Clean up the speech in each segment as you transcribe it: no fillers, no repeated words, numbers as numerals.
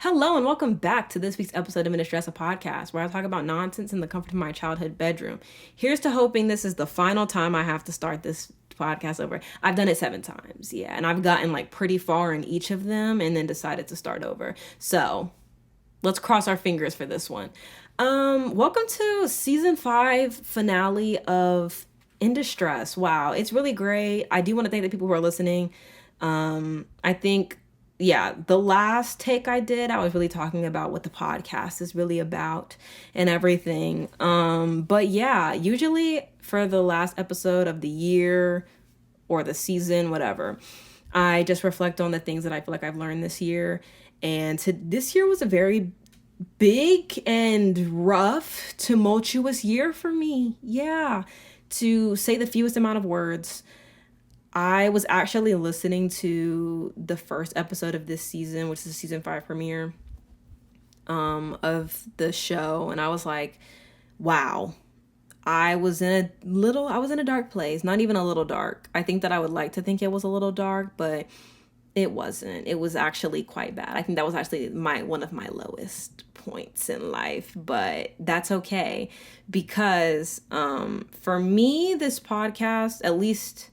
Hello and welcome back to this week's episode of Stress, a podcast where I talk about nonsense in the comfort of my childhood bedroom. Here's to hoping this is the final time I have to start this podcast over. I've done it 7 times, yeah, and I've gotten like pretty far in each of them and then decided to start over. So let's cross our fingers for this one. Welcome to season 5 finale of In Distress. Wow, it's really great. I do want to thank the people who are listening. I think the last take I did, I was really talking about what the podcast is really about and everything. But yeah, usually for the last episode of the year or the season, whatever, I just reflect on the things that I feel like I've learned this year. And this year was a very big and rough, tumultuous year for me. Yeah, to say the fewest amount of words. I was actually listening to the first episode of this season, which is the season 5 premiere of the show, and I was like, wow, I was in a dark place. Not even a little dark. I think that I would like to think it was a little dark, but it wasn't. It was actually quite bad. I think that was actually one of my lowest points in life, but that's okay because for me, this podcast, at least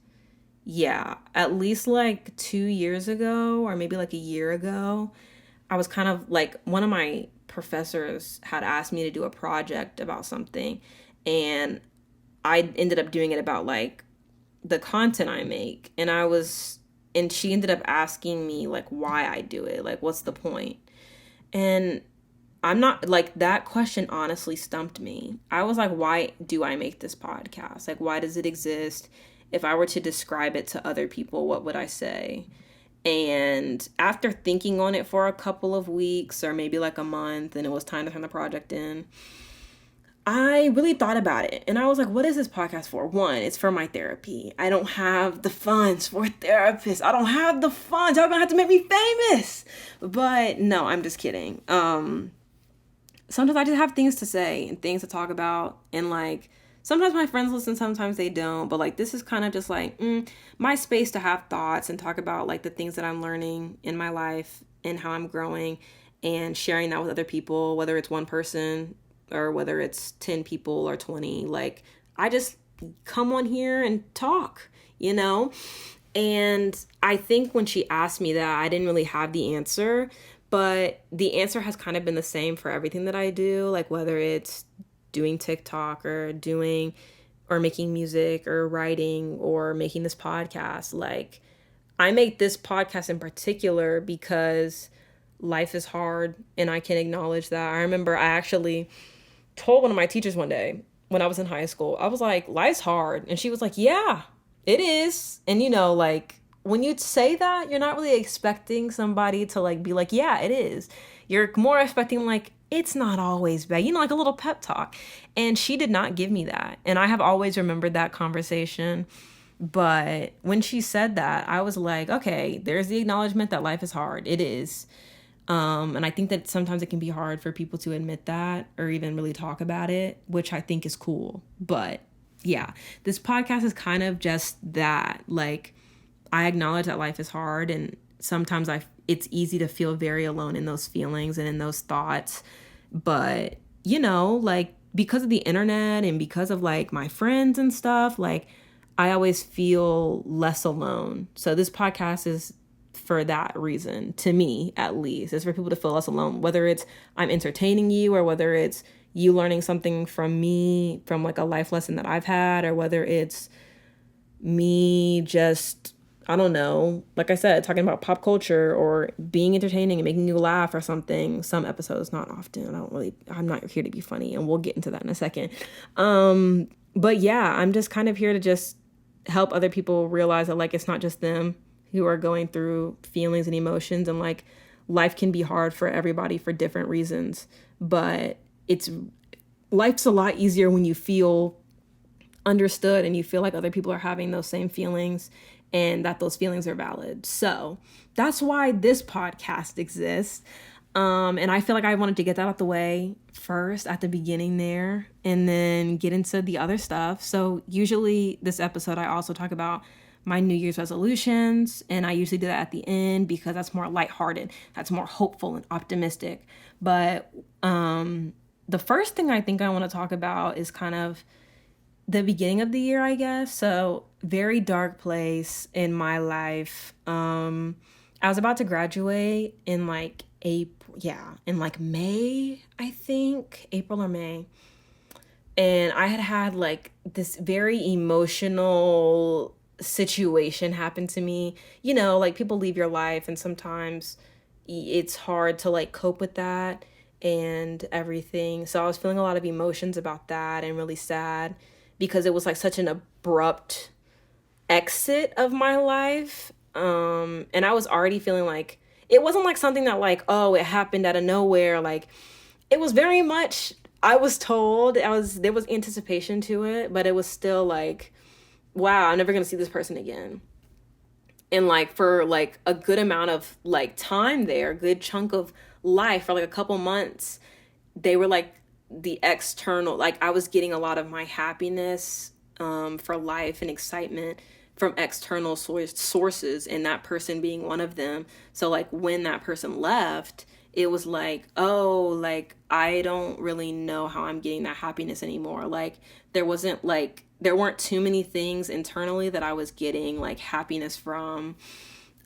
like 2 years ago or maybe like a year ago, I was kind of like, one of my professors had asked me to do a project about something, and I ended up doing it about like the content I make, and she ended up asking me like why I do it, like what's the point? And I'm not like, that question honestly stumped me. I was like, why do I make this podcast? Like, why does it exist? If I were to describe it to other people, what would I say? And after thinking on it for a couple of weeks or maybe like a month, and it was time to turn the project in, I really thought about it. And I was like, what is this podcast for? One, it's for my therapy. I don't have the funds for a therapist. I don't have the funds. Y'all gonna have to make me famous. But no, I'm just kidding. Sometimes I just have things to say and things to talk about, and like, sometimes my friends listen, sometimes they don't, but like, this is kind of just like my space to have thoughts and talk about like the things that I'm learning in my life and how I'm growing, and sharing that with other people, whether it's one person or whether it's 10 people or 20. Like, I just come on here and talk, you know? And I think when she asked me that, I didn't really have the answer, but the answer has kind of been the same for everything that I do, like whether it's doing TikTok or making music or writing or making this podcast. Like, I make this podcast in particular because life is hard, and I can acknowledge that. I remember I actually told one of my teachers one day when I was in high school, I was like, life's hard. And she was like, yeah, it is. And like, when you say that, you're not really expecting somebody to like be like, yeah, it is. You're more expecting like, it's not always bad, like a little pep talk. And she did not give me that. And I have always remembered that conversation. But when she said that, I was like, okay, there's the acknowledgement that life is hard. It is. And I think that sometimes it can be hard for people to admit that or even really talk about it, which I think is cool. But yeah, this podcast is kind of just that. Like, I acknowledge that life is hard, and sometimes it's easy to feel very alone in those feelings and in those thoughts. But, like, because of the internet and because of like my friends and stuff, like, I always feel less alone. So this podcast is for that reason, to me, at least. It's for people to feel less alone, whether it's I'm entertaining you or whether it's you learning something from me, from like a life lesson that I've had, or whether it's me just, I don't know, like I said, talking about pop culture or being entertaining and making you laugh or something. Some episodes, not often. I'm not here to be funny, and we'll get into that in a second. But yeah, I'm just kind of here to just help other people realize that like, it's not just them who are going through feelings and emotions, and like, life can be hard for everybody for different reasons, but life's a lot easier when you feel understood and you feel like other people are having those same feelings and that those feelings are valid. So that's why this podcast exists. And I feel like I wanted to get that out the way first at the beginning there, and then get into the other stuff. So usually this episode, I also talk about my New Year's resolutions, and I usually do that at the end because that's more lighthearted, that's more hopeful and optimistic. But the first thing I think I want to talk about is kind of the beginning of the year, I guess. So, very dark place in my life. I was about to graduate in like April, in like May, I think, April or May. And I had like this very emotional situation happen to me. You know, like people leave your life, and sometimes it's hard to like cope with that and everything. So I was feeling a lot of emotions about that and really sad because it was like such an abrupt exit of my life. And I was already feeling like it wasn't like something that like, oh, it happened out of nowhere. Like it was very much, I was told, there was anticipation to it, but it was still like, wow, I'm never gonna see this person again. And like for like a good amount of like time there, a good chunk of life for like a couple months, they were like the external, like I was getting a lot of my happiness for life and excitement from external sources, and that person being one of them. So like when that person left, it was like, oh, like I don't really know how I'm getting that happiness anymore. Like there weren't too many things internally that I was getting like happiness from.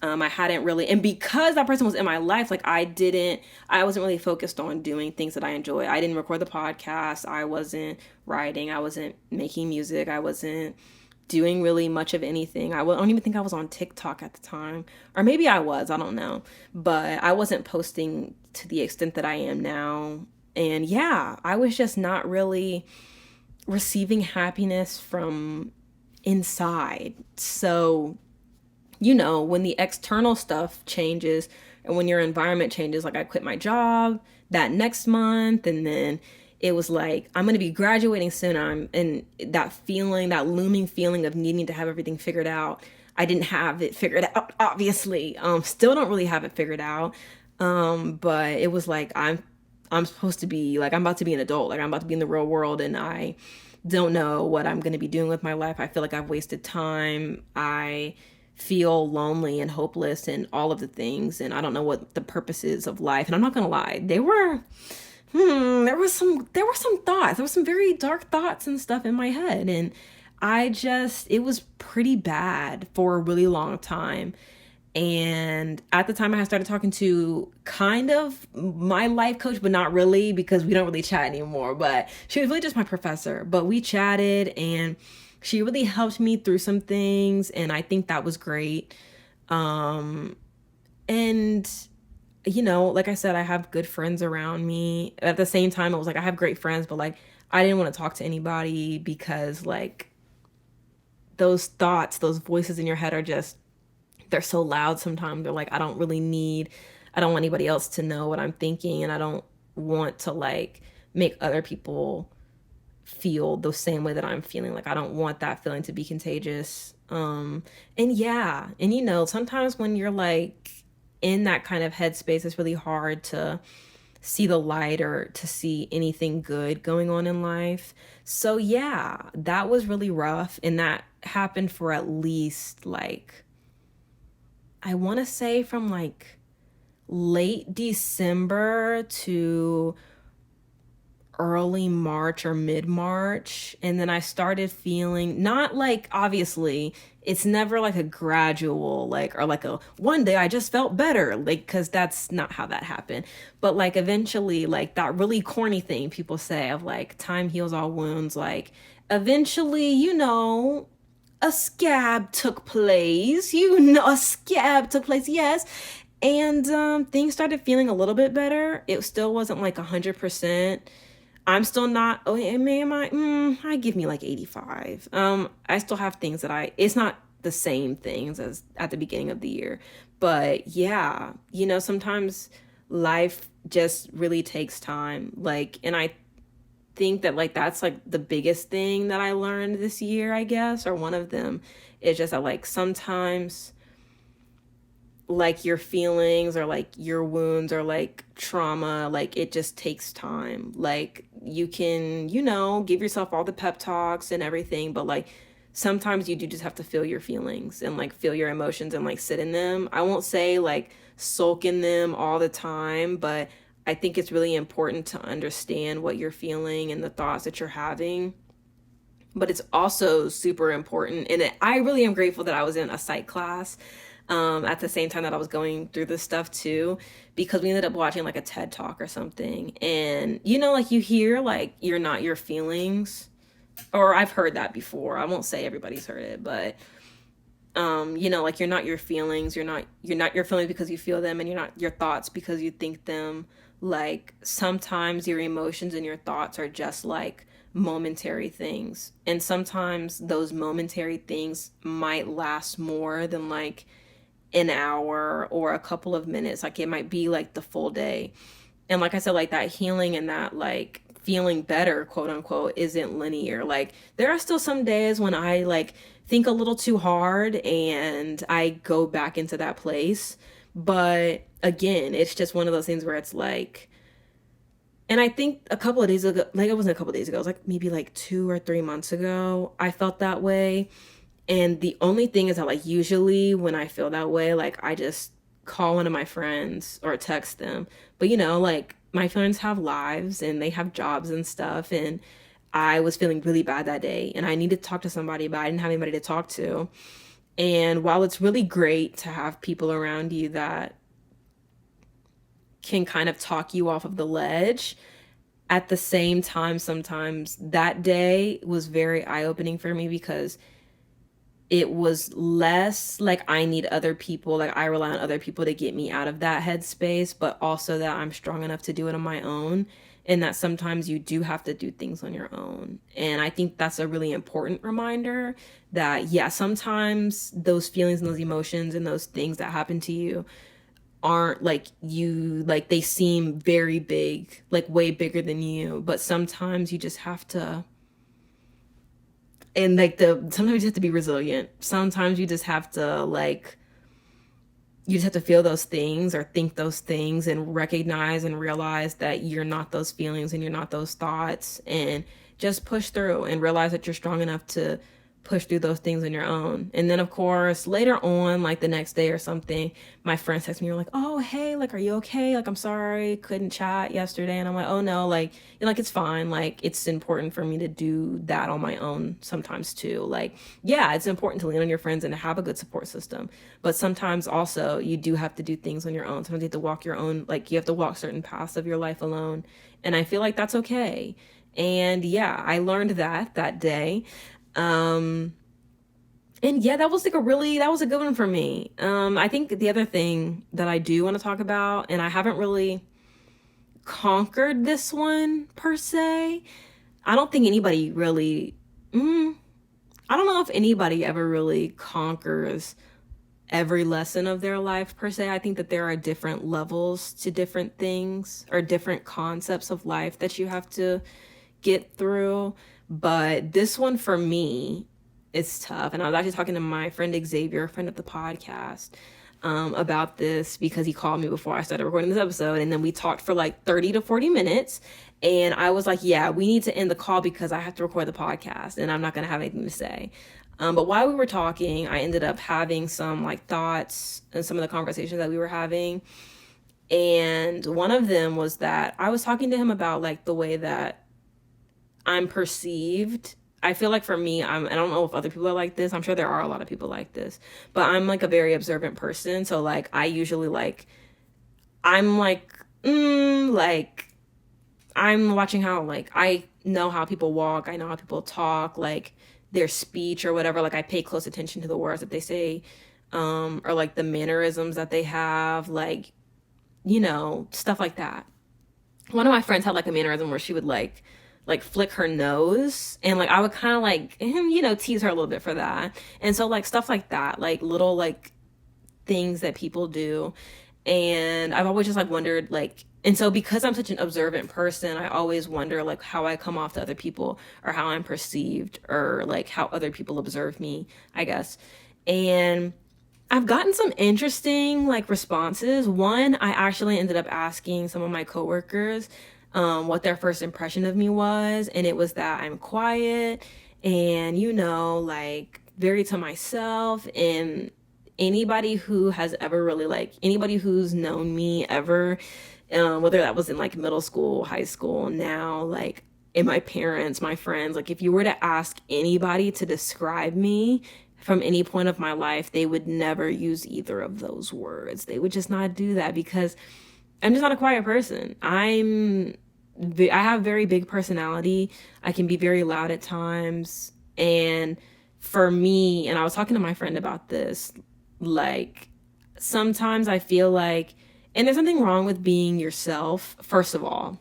I hadn't really, and because that person was in my life, like I wasn't really focused on doing things that I enjoy. I didn't record the podcast. I wasn't writing. I wasn't making music. I wasn't doing really much of anything. I don't even think I was on TikTok at the time, or maybe I was, I don't know, but I wasn't posting to the extent that I am now. And yeah, I was just not really receiving happiness from inside. So, you know, when the external stuff changes and when your environment changes, like I quit my job that next month, and then it was like, I'm going to be graduating soon. And that feeling, that looming feeling of needing to have everything figured out. I didn't have it figured out, obviously. Still don't really have it figured out. But it was like, I'm supposed to be like, I'm about to be an adult. Like I'm about to be in the real world, and I don't know what I'm going to be doing with my life. I feel like I've wasted time. I feel lonely and hopeless and all of the things. And I don't know what the purpose is of life. And I'm not going to lie. There were some thoughts. There were some very dark thoughts and stuff in my head. And it was pretty bad for a really long time. And at the time I had started talking to kind of my life coach, but not really, because we don't really chat anymore. But she was really just my professor. But we chatted, and she really helped me through some things. And I think that was great. And you know, like I said, I have good friends around me. At the same time, it was like I have great friends, but like I didn't want to talk to anybody because like those thoughts, those voices in your head are just, they're so loud sometimes. They're like, I don't want anybody else to know what I'm thinking, and I don't want to like make other people feel the same way that I'm feeling. Like I don't want that feeling to be contagious. And you know, sometimes when you're like in that kind of headspace, it's really hard to see the light or to see anything good going on in life. So yeah, that was really rough. And that happened for at least like, I want to say from like late December to early March or mid-March. And then I started feeling, not like, obviously it's never like a gradual like, or like a one day I just felt better, like, because that's not how that happened. But like eventually, like that really corny thing people say of like time heals all wounds, like eventually, you know, a scab took place, yes. And things started feeling a little bit better. It still wasn't like 100%. I'm still not, I give me like 85. I still have things that it's not the same things as at the beginning of the year. But yeah, you know, sometimes life just really takes time. Like, and I think that like, that's like the biggest thing that I learned this year, I guess, or one of them is just that like sometimes like your feelings or like your wounds or like trauma, like it just takes time. Like you can, you know, give yourself all the pep talks and everything, but like sometimes you do just have to feel your feelings and like feel your emotions and like sit in them. I won't say like sulk in them all the time, but I think it's really important to understand what you're feeling and the thoughts that you're having. But it's also super important. And I really am grateful that I was in a psych class at the same time that I was going through this stuff too, because we ended up watching like a TED talk or something. And, you know, like you hear like you're not your feelings, or I've heard that before. I won't say everybody's heard it, but you know, like you're not your feelings. You're not your feelings because you feel them, and you're not your thoughts because you think them. Like sometimes your emotions and your thoughts are just like momentary things. And sometimes those momentary things might last more than like an hour or a couple of minutes. Like it might be like the full day. And like I said, like that healing and that like feeling better, quote unquote, isn't linear. Like there are still some days when I like think a little too hard and I go back into that place. But again, it's just one of those things where it's like, and I think a couple of days ago, like it wasn't a couple of days ago, it was like maybe like 2 or 3 months ago, I felt that way. And the only thing is that like usually when I feel that way, like I just call one of my friends or text them. But you know, like my friends have lives and they have jobs and stuff. And I was feeling really bad that day and I needed to talk to somebody, but I didn't have anybody to talk to. And while it's really great to have people around you that can kind of talk you off of the ledge, at the same time, sometimes that day was very eye-opening for me because it was less like I need other people, like I rely on other people to get me out of that headspace, but also that I'm strong enough to do it on my own, and that sometimes you do have to do things on your own. And I think that's a really important reminder that, yeah, sometimes those feelings and those emotions and those things that happen to you aren't like you, like they seem very big, like way bigger than you, but sometimes you just have to, and like sometimes you just have to be resilient. Sometimes you just have to like, you just have to feel those things or think those things and recognize and realize that you're not those feelings and you're not those thoughts, and just push through and realize that you're strong enough to push through those things on your own. And then of course later on, like the next day or something, my friends text me, you're like, oh hey, like are you okay, like I'm sorry couldn't chat yesterday. And I'm like, oh no, like you're like, it's fine, like it's important for me to do that on my own sometimes too. Like yeah, it's important to lean on your friends and to have a good support system, but sometimes also you do have to do things on your own. Sometimes you have to walk your own, like you have to walk certain paths of your life alone, and I feel like that's okay. And yeah, I learned that day. And yeah, that was like that was a good one for me. I think the other thing that I do want to talk about, and I haven't really conquered this one per se. I don't think anybody really, I don't know if anybody ever really conquers every lesson of their life per se. I think that there are different levels to different things or different concepts of life that you have to get through. But this one for me is tough. And I was actually talking to my friend Xavier, a friend of the podcast, about this because he called me before I started recording this episode. And then we talked for like 30 to 40 minutes. And I was like, yeah, we need to end the call because I have to record the podcast and I'm not going to have anything to say. But while we were talking, I ended up having some like thoughts and some of the conversations that we were having. And one of them was that I was talking to him about like the way that I'm perceived. I feel like for me, I don't know if other people are like this. I'm sure there are a lot of people like this, but I'm like a very observant person. So like, I usually like, I'm like, like I'm watching how, like, I know how people walk. I know how people talk, like their speech or whatever. Like I pay close attention to the words that they say, or like the mannerisms that they have, like, you know, stuff like that. One of my friends had like a mannerism where she would like flick her nose, and like I would kind of like, you know, tease her a little bit for that. And so like stuff like that, like little like things that people do. And I've always just like wondered, like, and so because I'm such an observant person, I always wonder like how I come off to other people or how I'm perceived or like how other people observe me, I guess. And I've gotten some interesting like responses. One, I actually ended up asking some of my coworkers what their first impression of me was, and it was that I'm quiet and, like very to myself. And anybody who has ever really, like, anybody who's known me ever, whether that was in like middle school, high school, now, like, and my parents, my friends, like, if you were to ask anybody to describe me from any point of my life, they would never use either of those words. They would just not do that, because I'm just not a quiet person. I have very big personality. I can be very loud at times. And for me, and I was talking to my friend about this, like, sometimes I feel like, and there's nothing wrong with being yourself, first of all.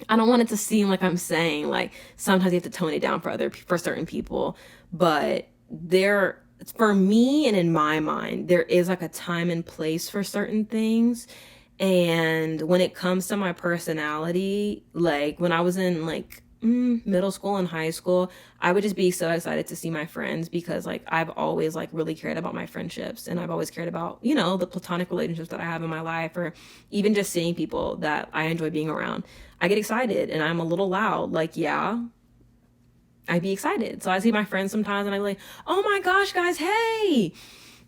I don't want it to seem like I'm saying, like, sometimes you have to tone it down for certain people, but for me and in my mind, there is like a time and place for certain things. And when it comes to my personality, like when I was in like middle school and high school, I would just be so excited to see my friends, because like I've always like really cared about my friendships, and I've always cared about, the platonic relationships that I have in my life, or even just seeing people that I enjoy being around. I get excited and I'm a little loud. Like, yeah, I'd be excited. So I see my friends sometimes and I'm like, oh my gosh, guys, hey.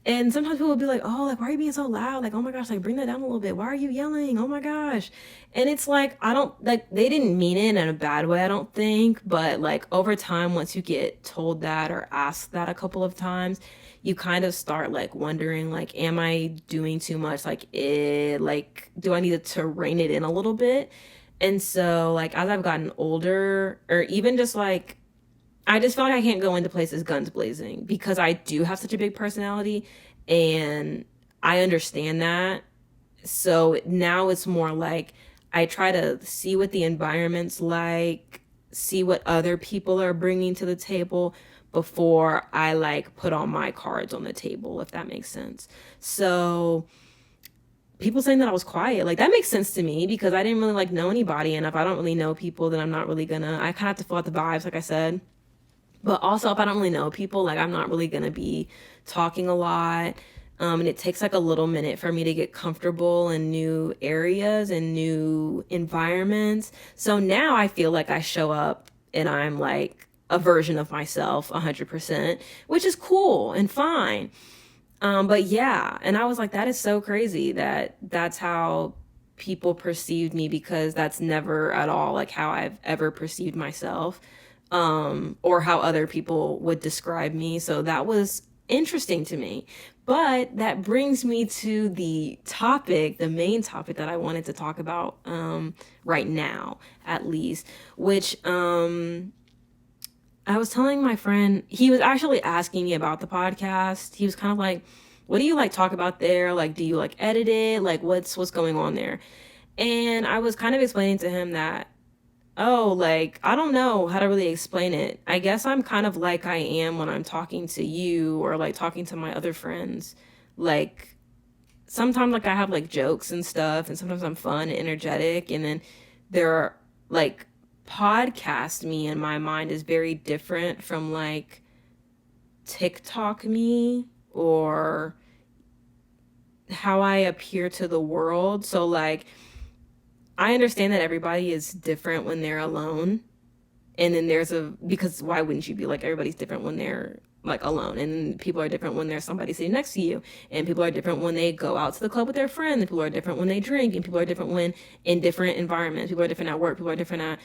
And sometimes people will be like, oh, like, why are you being so loud? Like, oh my gosh, like, bring that down a little bit. Why are you yelling? Oh my gosh. And it's like, I don't, like, they didn't mean it in a bad way, I don't think. But like over time, once you get told that or asked that a couple of times, you kind of start like wondering, like, am I doing too much? Like, do I need to rein it in a little bit? And so like, as I've gotten older, or even just like, I just feel like I can't go into places guns blazing, because I do have such a big personality, and I understand that. So now it's more like I try to see what the environment's like, see what other people are bringing to the table before I like put all my cards on the table, if that makes sense. So people saying that I was quiet, like, that makes sense to me, because I didn't really like know anybody. And if I don't really know people, then I'm not really I kind of have to fill out the vibes, like I said. But also, if I don't really know people, like, I'm not really going to be talking a lot. And it takes like a little minute for me to get comfortable in new areas and new environments. So now I feel like I show up and I'm like a version of myself 100%, which is cool and fine. But yeah, and I was like, that is so crazy that that's how people perceived me, because that's never at all like how I've ever perceived myself, or how other people would describe me. So that was interesting to me. But that brings me to the main topic that I wanted to talk about, right now, at least, which, I was telling my friend, he was actually asking me about the podcast. He was kind of like, what do you like talk about there? Like, do you like edit it? Like, what's going on there? And I was kind of explaining to him that, oh, like, I don't know how to really explain it. I guess I'm kind of like I am when I'm talking to you, or like talking to my other friends. Like, sometimes like I have like jokes and stuff, and sometimes I'm fun and energetic. And then there are like, podcast me in my mind is very different from like TikTok me, or how I appear to the world. So like, I understand that everybody is different when they're alone. And then because why wouldn't you be? Like, everybody's different when they're like alone, and people are different when there's somebody sitting next to you, and people are different when they go out to the club with their friends, and people are different when they drink, and people are different when in different environments. People are different at work, people are different at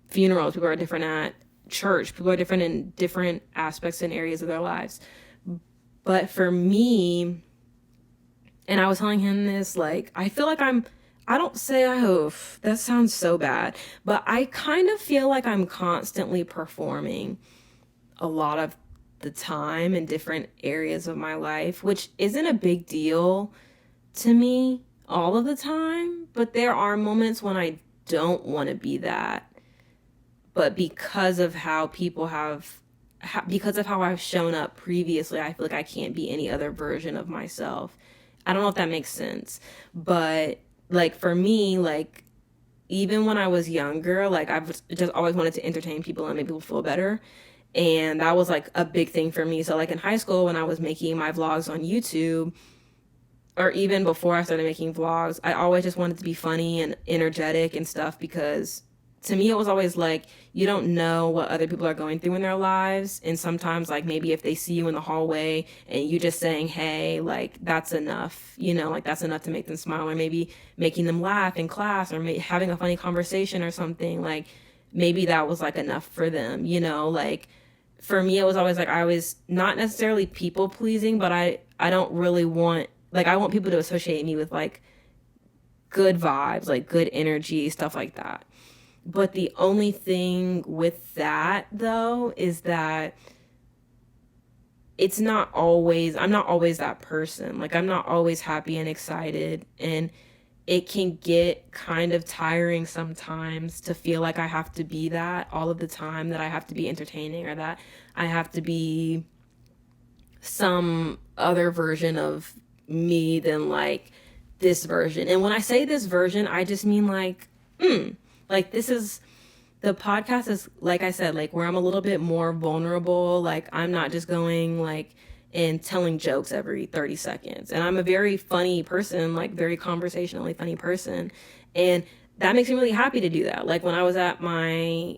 funerals, people are different at church, people are different in different aspects and areas of their lives. But for me, and I was telling him this, like, I feel like I don't say, oh, that sounds so bad, but I kind of feel like I'm constantly performing a lot of the time in different areas of my life, which isn't a big deal to me all of the time. But there are moments when I don't want to be that. But because of how because of how I've shown up previously, I feel like I can't be any other version of myself. I don't know if that makes sense. But like, for me, like, even when I was younger, like, I've just always wanted to entertain people and make people feel better. And that was like a big thing for me. So like in high school, when I was making my vlogs on YouTube, or even before I started making vlogs, I always just wanted to be funny and energetic and stuff, because to me, it was always like, you don't know what other people are going through in their lives. And sometimes, like, maybe if they see you in the hallway and you just saying, hey, like, that's enough, like, that's enough to make them smile, or maybe making them laugh in class, or having a funny conversation or something, like, maybe that was, like, enough for them, like, for me, it was always like, I was not necessarily people pleasing, but I don't really want, like, I want people to associate me with, like, good vibes, like good energy, stuff like that. But the only thing with that, though, is that I'm not always that person. Like, I'm not always happy and excited. And it can get kind of tiring sometimes to feel like I have to be that all of the time, that I have to be entertaining, or that I have to be some other version of me than, like, this version. And when I say this version, I just mean like, this is, the podcast is, like I said, like, where I'm a little bit more vulnerable. Like, I'm not just going, like, and telling jokes every 30 seconds. And I'm a very funny person, like, very conversationally funny person. And that makes me really happy to do that. Like, when I was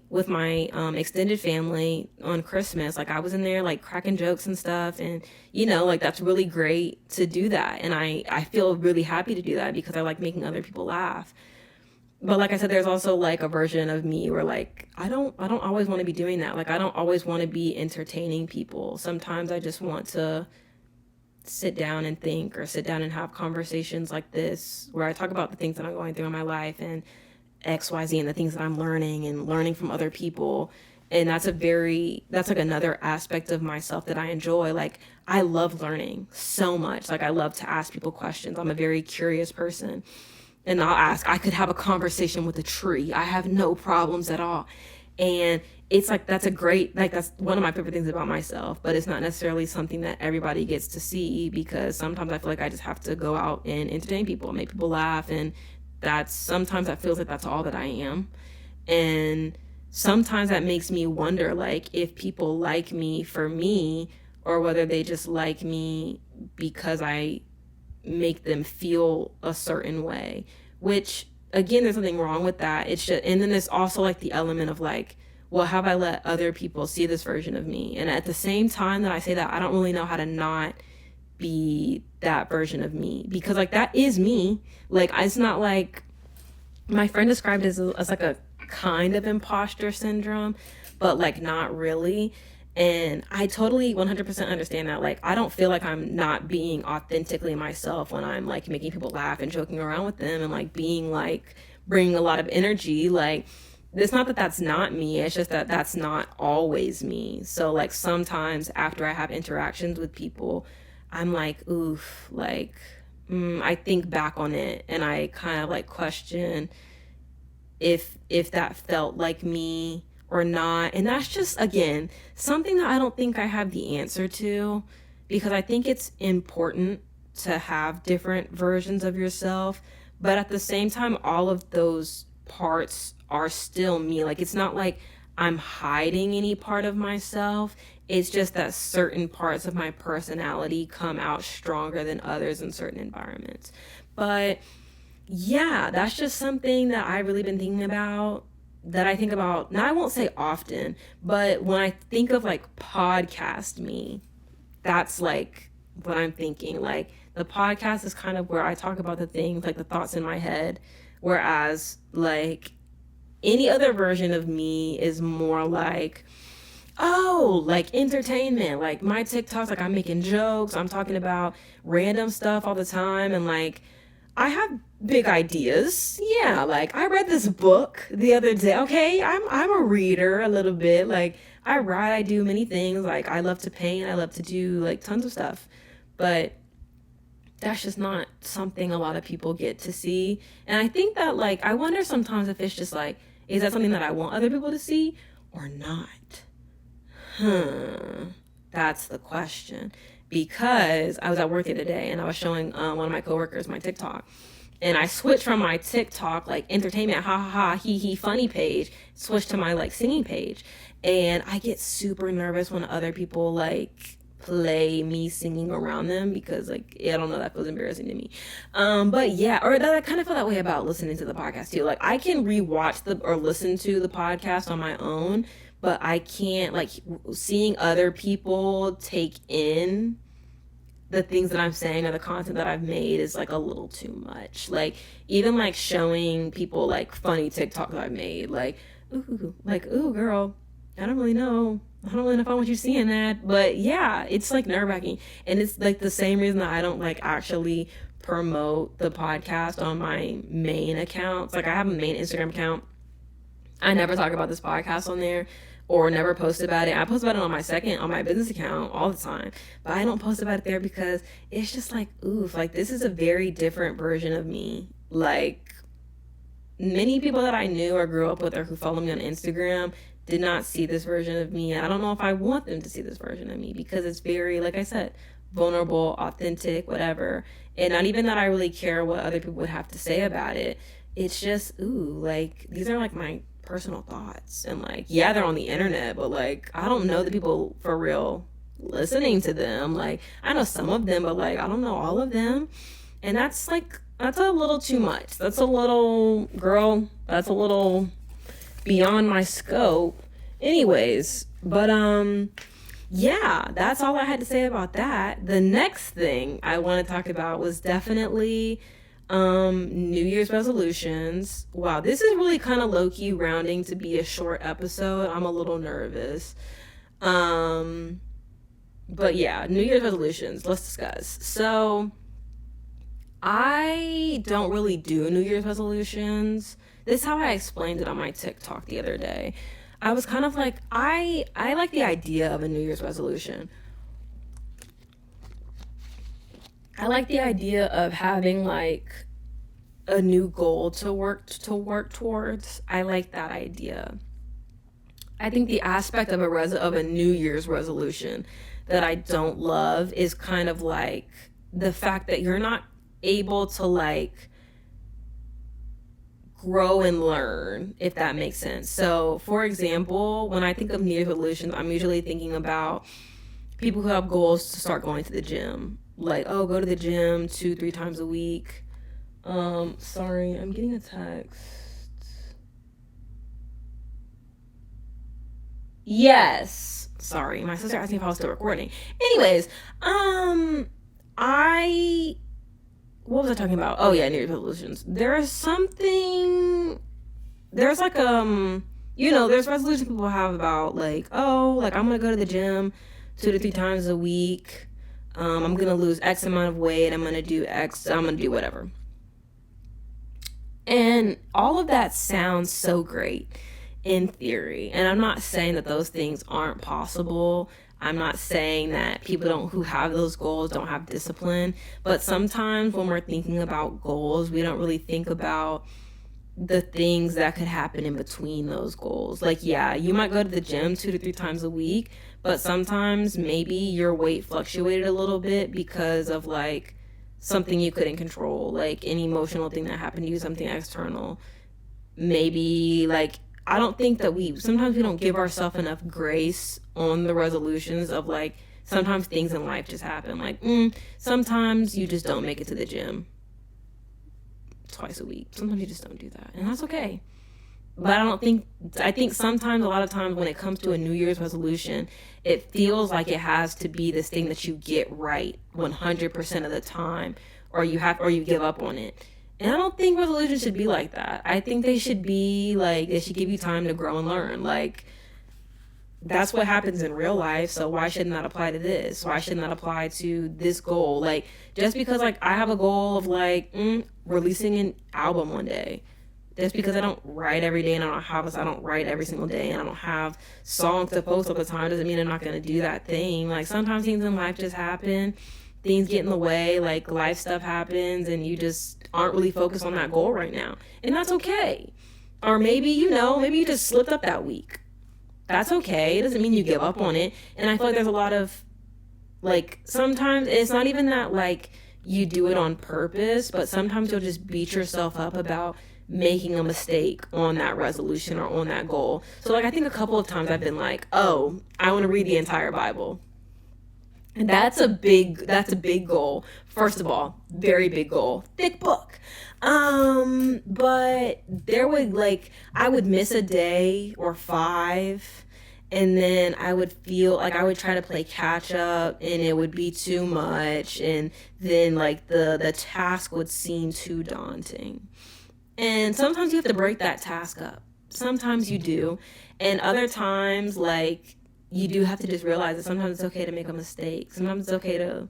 with my extended family on Christmas, like, I was in there, like, cracking jokes and stuff. And, like, that's really great to do that. And I feel really happy to do that because I like making other people laugh. But like I said, there's also, like, a version of me where, like, I don't always want to be doing that. Like, I don't always want to be entertaining people. Sometimes I just want to sit down and think, or sit down and have conversations like this, where I talk about the things that I'm going through in my life and XYZ, and the things that I'm learning from other people. And that's like another aspect of myself that I enjoy. Like, I love learning so much. Like, I love to ask people questions. I'm a very curious person. And I could have a conversation with a tree. I have no problems at all. And it's like, that's one of my favorite things about myself, but it's not necessarily something that everybody gets to see, because sometimes I feel like I just have to go out and entertain people, make people laugh. And sometimes that feels like that's all that I am. And sometimes that makes me wonder, like, if people like me for me, or whether they just like me because I make them feel a certain way, which, again, there's nothing wrong with that. It's just, and then there's also, like, the element of, like, well, have I let other people see this version of me? And at the same time that I say that, I don't really know how to not be that version of me, because, like, that is me. Like, it's not like, my friend described it as like a kind of imposter syndrome, but, like, not really. And I totally 100% understand that. Like, I don't feel like I'm not being authentically myself when I'm, like, making people laugh and joking around with them, and, like, being, like, bringing a lot of energy. Like, it's not that that's not me. It's just that that's not always me. So, like, sometimes after I have interactions with people, I'm like, oof, like, I think back on it and I kind of, like, question if that felt like me or not. And that's just, again, something that I don't think I have the answer to, because I think it's important to have different versions of yourself, but at the same time, all of those parts are still me. Like, it's not like I'm hiding any part of myself. It's just that certain parts of my personality come out stronger than others in certain environments. But yeah, that's just something that I've really been thinking about, that I think about, now I won't say often, but when I think of, like, podcast me, that's, like, what I'm thinking. Like, the podcast is kind of where I talk about the things, like, the thoughts in my head, whereas, like, any other version of me is more like, oh, like, entertainment. Like, my TikToks, like, I'm making jokes, I'm talking about random stuff all the time, and, like, I have big ideas. Yeah, like, I read this book the other day. Okay, I'm a reader a little bit. Like, I write, I do many things. Like, I love to paint, I love to do, like, tons of stuff. But that's just not something a lot of people get to see. And I think that, like, I wonder sometimes if it's just, like, is that something that I want other people to see or not? That's the question. Because I was at work the other day and I was showing one of my coworkers my TikTok, and I switched from my TikTok, like, entertainment, ha ha ha, he he, funny page, switched to my, like, singing page. And I get super nervous when other people, like, play me singing around them because like I don't know, that feels embarrassing to me. But yeah, or that I kind of feel that way about listening to the podcast too. Like I can rewatch or listen to the podcast on my own, but I can't, like, seeing other people take in the things that I'm saying or the content that I've made is like a little too much. Like even like showing people like funny TikToks I've made, like ooh girl, I don't really know if I want you seeing that. But yeah, it's like nerve-wracking. And it's like the same reason that I don't like actually promote the podcast on my main accounts. Like I have a main Instagram account. I never talk about this podcast on there or never post about it. I post about it on my business account all the time, but I don't post about it there because it's just like, oof, like this is a very different version of me. Like many people that I knew or grew up with or who follow me on Instagram did not see this version of me. I don't know if I want them to see this version of me because it's very, like I said, vulnerable, authentic, whatever. And not even that I really care what other people would have to say about it. It's just, ooh, like these are like my personal thoughts, and like yeah, they're on the internet, but like I don't know the people for real listening to them. Like I know some of them, but like I don't know all of them, and that's a little too much. That's a little, girl, that's a little beyond my scope anyways. But yeah, that's all I had to say about that. The next thing I want to talk about was definitely New Year's resolutions. Wow, this is really kind of low-key rounding to be a short episode. I'm a little nervous. But yeah, New Year's resolutions, let's discuss. So I don't really do New Year's resolutions. This is how I explained it on my TikTok the other day. I was kind of like, I like the idea of a New Year's resolution. I like the idea of having like a new goal to work towards. I like that idea. I think the aspect of a New Year's resolution that I don't love is kind of like the fact that you're not able to like grow and learn, if that makes sense. So, for example, when I think of New Year's resolutions, I'm usually thinking about people who have goals to start going to the gym. Like, oh, go to the gym 2-3 times a week. Sorry, I'm getting a text. Yes. Sorry, my sister asked me if I was still recording. Anyways, what was I talking about? Oh yeah, New Year's resolutions. There's like, there's resolutions people have about like, oh, like I'm gonna go to the gym 2-3 times a week. I'm gonna lose X amount of weight. I'm gonna do X. I'm gonna do whatever. And all of that sounds so great in theory. And I'm not saying that those things aren't possible. I'm not saying that people who have those goals don't have discipline. But sometimes when we're thinking about goals, we don't really think about the things that could happen in between those goals. Like, yeah, you might go to the gym 2-3 times a week, but sometimes maybe your weight fluctuated a little bit because of like something you couldn't control, like an emotional thing that happened to you, something external. Maybe like, I don't think that sometimes we don't give ourselves enough grace on the resolutions of like, sometimes things in life just happen. Like, sometimes you just don't make it to the gym twice a week. Sometimes you just don't do that, and that's okay. But I think sometimes, a lot of times when it comes to a New Year's resolution, it feels like it has to be this thing that you get right 100% of the time, or you give up on it. And I don't think resolutions should be like that. I think they should be like, they should give you time to grow and learn. Like, that's what happens in real life, so why shouldn't that apply to this? Why shouldn't that apply to this goal? Like, just because like I have a goal of like releasing an album one day, just because I don't write every day and I don't write every single day and I don't have songs to post all the time, doesn't mean I'm not going to do that thing. Like, sometimes things in life just happen. Things get in the way, like life stuff happens and you just aren't really focused on that goal right now. And that's okay. Or maybe you just slipped up that week. That's okay. It doesn't mean you give up on it. And I feel like there's a lot of, like, sometimes it's not even that, like, you do it on purpose, but sometimes you'll just beat yourself up about making a mistake on that resolution or on that goal. So, like, I think a couple of times I've been like, oh, I want to read the entire Bible. That's a big goal. First of all, very big goal. Thick book. But I would miss a day or 5, and then I would feel like I would try to play catch up and it would be too much, and then like the task would seem too daunting. And sometimes you have to break that task up. Sometimes you do. And other times, like, you do have to just realize that sometimes it's okay to make a mistake. Sometimes it's okay to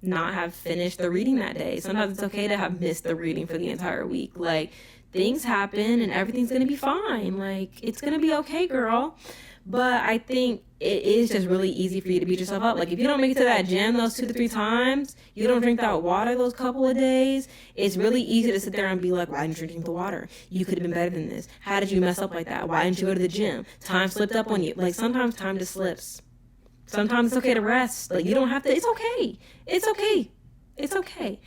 not have finished the reading that day. Sometimes it's okay to have missed the reading for the entire week. Like, things happen and everything's going to be fine. Like, it's going to be okay, girl. But I think it is just really easy for you to beat yourself up. Like, if you don't make it to that gym those 2 to 3 times, you don't drink that water those couple of days, it's really easy to sit there and be like, why didn't you drink the water? You could have been better than this. How did you mess up like that? Why didn't you go to the gym? Time slipped up on you. Like, sometimes time just slips. Sometimes it's okay to rest. Like, you don't have to. It's okay. It's okay. It's okay.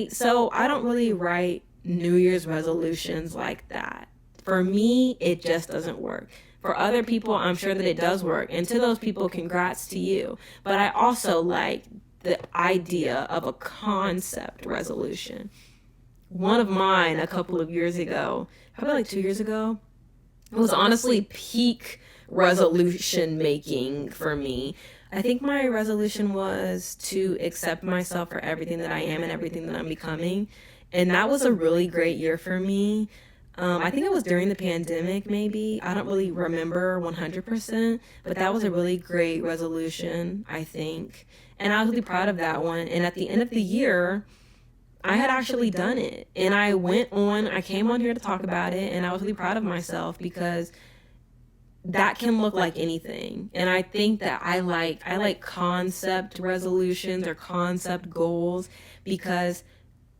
So I don't really write New Year's resolutions like that. For me, it just doesn't work. For other people, I'm sure that it does work. And to those people, congrats to you. But I also like the idea of a concept resolution. One of mine a couple of years ago, probably like 2 years ago, it was honestly peak resolution making for me. I think my resolution was to accept myself for everything that I am and everything that I'm becoming. And that was a really great year for me. I think it was during the pandemic, maybe. I don't really remember 100%, but that was a really great resolution, I think. And I was really proud of that one. And at the end of the year, I had actually done it. And I came on here to talk about it, and I was really proud of myself because that can look like anything. And I think that I like concept resolutions or concept goals because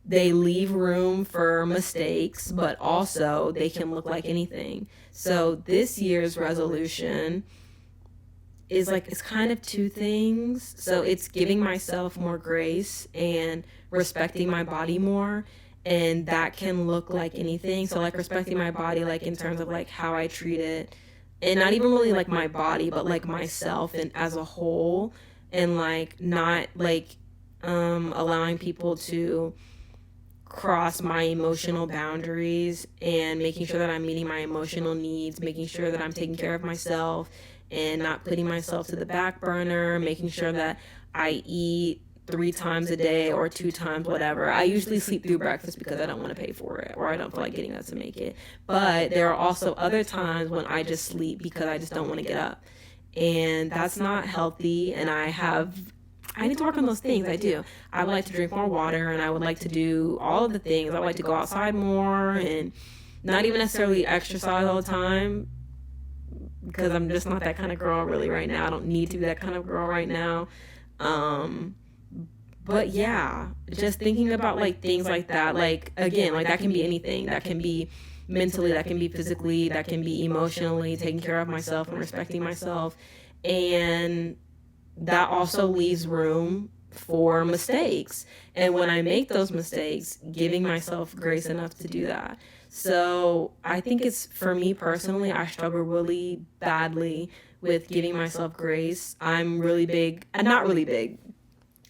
they leave room for mistakes, but also they can look like anything. So this year's resolution is like, it's kind of 2 things. So it's giving myself more grace and respecting my body more. And that can look like anything. So like respecting my body, like in terms of like how I treat it, and not even really like my body, but like myself and as a whole, and like not like allowing people to cross my emotional boundaries, and making sure that I'm meeting my emotional needs, making sure that I'm taking care of myself and not putting myself to the back burner, making sure that I eat 3 times a day or 2 times, whatever. I usually sleep through breakfast because I don't want to pay for it, or I don't feel like getting up to make it. But there are also other times when I just sleep because I just don't want to get up. And that's not healthy, and I need to work on those things. I do. I would like to drink more water, and I would like to do all of the things. I would like to go outside more and not even necessarily exercise all the time, because I'm just not that kind of girl really right now. I don't need to be that kind of girl right now. But yeah, just thinking about like things like that. Like, again, like that can be anything. That can be mentally, that can be physically, that can be emotionally, taking care of myself and respecting myself. And that also leaves room for mistakes. And when I make those mistakes, giving myself grace enough to do that. So I think it's, for me personally, I struggle really badly with giving myself grace. I'm really big, not really big.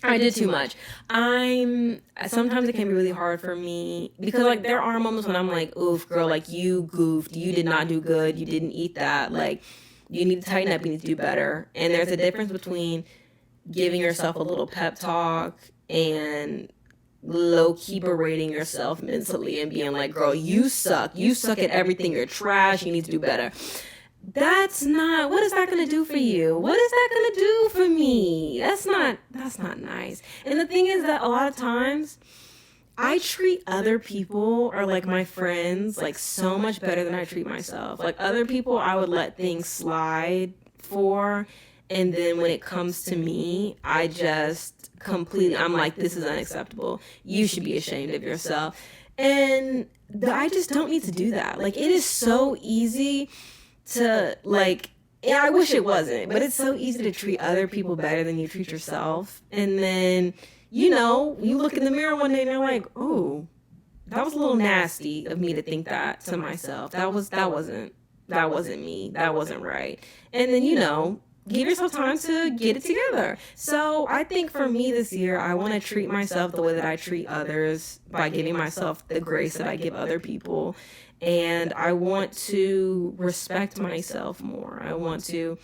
I did too much. Sometimes it can be really hard for me because like there are moments when I'm like, oof, girl, like you goofed, you did not do good, you didn't eat that, like you need to tighten up, you need to do better. And there's a difference between giving yourself a little pep talk and low-key berating yourself mentally and being like, girl, you suck at everything, you're trash, you need to do better. What is that going to do for you? What is that going to do for me? That's not nice. And the thing is that a lot of times I treat other people or like my friends like so much better than I treat myself. Like other people I would let things slide for, and then when it comes to me, I just I'm like, this is unacceptable. You should be ashamed of yourself. And I just don't need to do that. Like it is so easy to like, yeah, I wish it wasn't, but it's so easy to treat other people better than you treat yourself. And then, you look in the mirror one day and you're like, oh, that was a little nasty of me to think that to myself. That wasn't me. That wasn't right. And then, give yourself time to get it together. So I think for me this year, I want to treat myself the way that I treat others by giving myself the grace that I give other people. And I want to respect myself more. I want to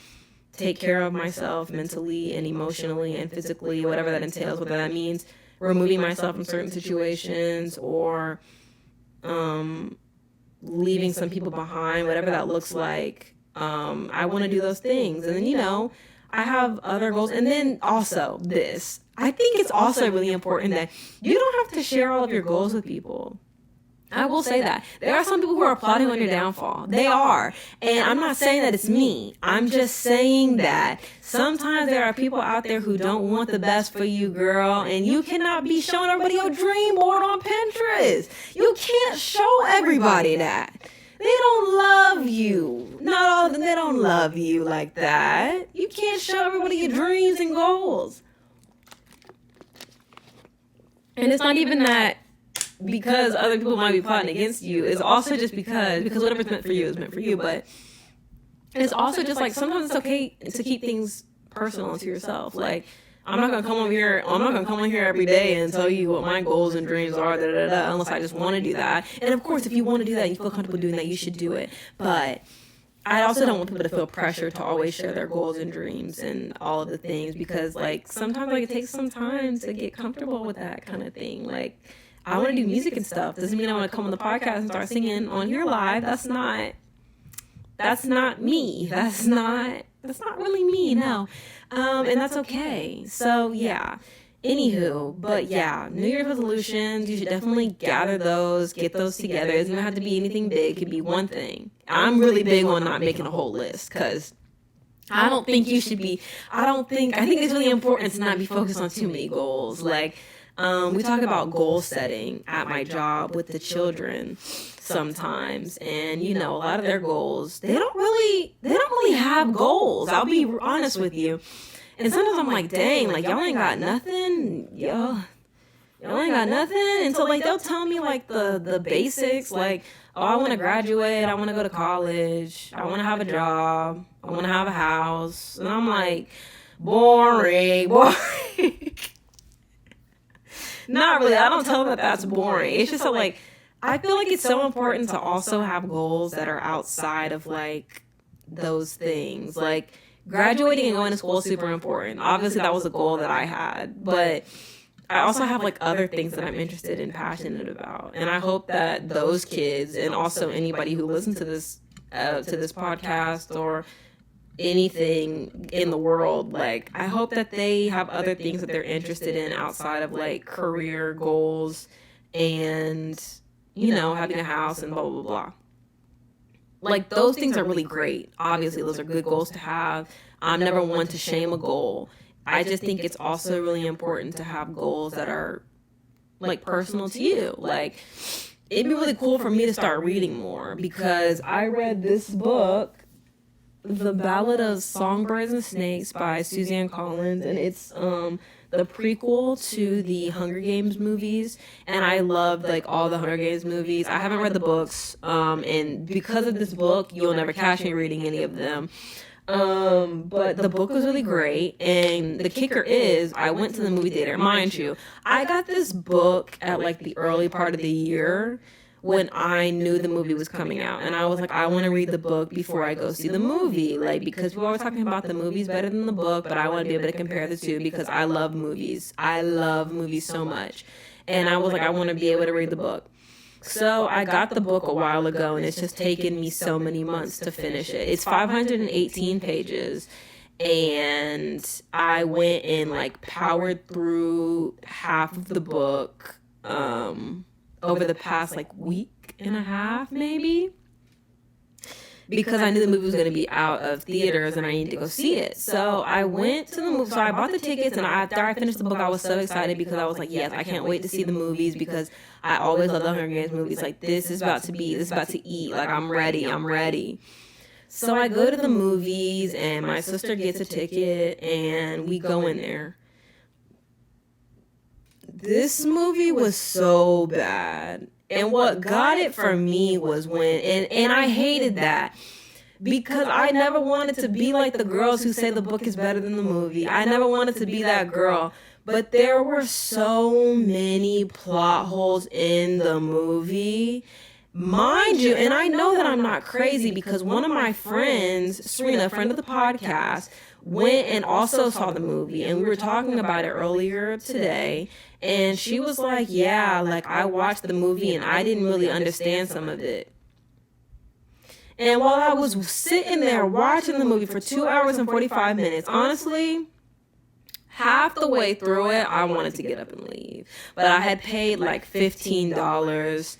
take care of myself mentally and emotionally and physically, whatever that entails, whether that means removing myself from certain situations or leaving some people behind, whatever that looks like. I want to do those things. And then, I have other goals. And then also this, I think it's also really important that you don't have to share all of your goals with people. I will say that. There are some people who are plotting on your downfall. They are. And I'm not saying that it's me. I'm just saying that sometimes there are people out there who don't want the best for you, girl. And you cannot be showing everybody your dream board on Pinterest. You can't show everybody that. They don't love you. Not all of them. They don't love you like that. You can't show everybody your dreams and goals. And it's not even that because other people might be plotting against you. It's also just because whatever's meant for you is meant for you. But it's also just like sometimes it's okay to keep things personal to yourself. Like, I'm not gonna come on here every day and tell you what my goals and dreams are, unless I just want to do that. And of course, if you want to do that, you feel comfortable doing that, you should do it. But I also don't want people to feel pressure to always share their goals and dreams and all of the things, because like sometimes like it takes some time to get comfortable with that kind of thing. Like, I want to do music and stuff. Doesn't mean I want to come on the podcast and start singing on here live. That's not me. That's not really me. No. And that's okay. So yeah. Anywho, but yeah, New Year's resolutions, you should definitely gather those, get those together. It doesn't have to be anything big. It could be one thing. I'm really big on not making a whole list, because I think it's really important to not be focused on too many goals. Like, we talk about goal setting at my job with the children sometimes, and a lot of their goals, they don't really have goals. I'll be honest with you. And sometimes I'm like, dang, like y'all ain't got nothing, y'all ain't got nothing. And so like they'll tell me like the basics, like, oh, I want to graduate, I want to go to college, I want to have a job, I want to have a house, and I'm like, boring. Not really. I don't tell them that that's boring. It's just so like, I feel like it's so important to also have goals that are outside of like those things. Like, graduating and going to school is super important. Obviously, that was a goal that I had, but I also have like other things that I'm interested and passionate about. And I hope that those kids, and also anybody who listens to this podcast or anything in the world, like, I hope that they have other things that they're interested in outside of like career goals and having a house and blah blah blah. Like, those things are really great. Obviously, those are good goals to have. I'm never one to shame a goal. I just think it's also really important to have goals that are like personal to you. Like, it'd be really cool for me to start reading more, because I read this book, The Ballad of Songbirds and Snakes by Suzanne Collins, and it's the prequel to the Hunger Games movies, and I loved like all the Hunger Games movies. I haven't read the books, and because of this book, you'll never catch me reading any of them. But the book was really great, and the kicker is I went to the movie theater. Mind you, I got this book at like the early part of the year when I knew the movie was coming out, and I was like, I want to read the book before I go see the movie, like, because we're always talking about the movie's better than the book, but I want to be able to compare the two, because I love movies. I love movies so much, and I was like, I want to be able to read the book. So I got the book a while ago, and it's just taken me so many months to finish it. It's 518 pages, and I went and like powered through half of the book over the past like week and a half maybe, because I knew the movie was going to be out of theaters and I needed to go see it. So I went to the movie. So I bought the tickets, and after I finished the book, I was so excited, because I was like, yes, I can't wait to see the movies, because I always love the Hunger Games movies. Like, this is about to eat. Like, I'm ready. So I go to the movies, and my sister gets a ticket, and we go in there. This movie was so bad. And what got it for me was when, and I hated that, because I never wanted to be like the girls who say the book is better than the movie. I never wanted to be that girl. But there were so many plot holes in the movie. Mind you, and I know that I'm not crazy because one of my friends, Serena, a friend of the podcast, went and also saw the movie, and we were talking about it earlier today, and she was like, yeah, like I watched the movie and I didn't really understand some of it. And while I was sitting there watching the movie for 2 hours and 45 minutes, honestly, half the way through it, I wanted to get up and leave. But I had paid like $15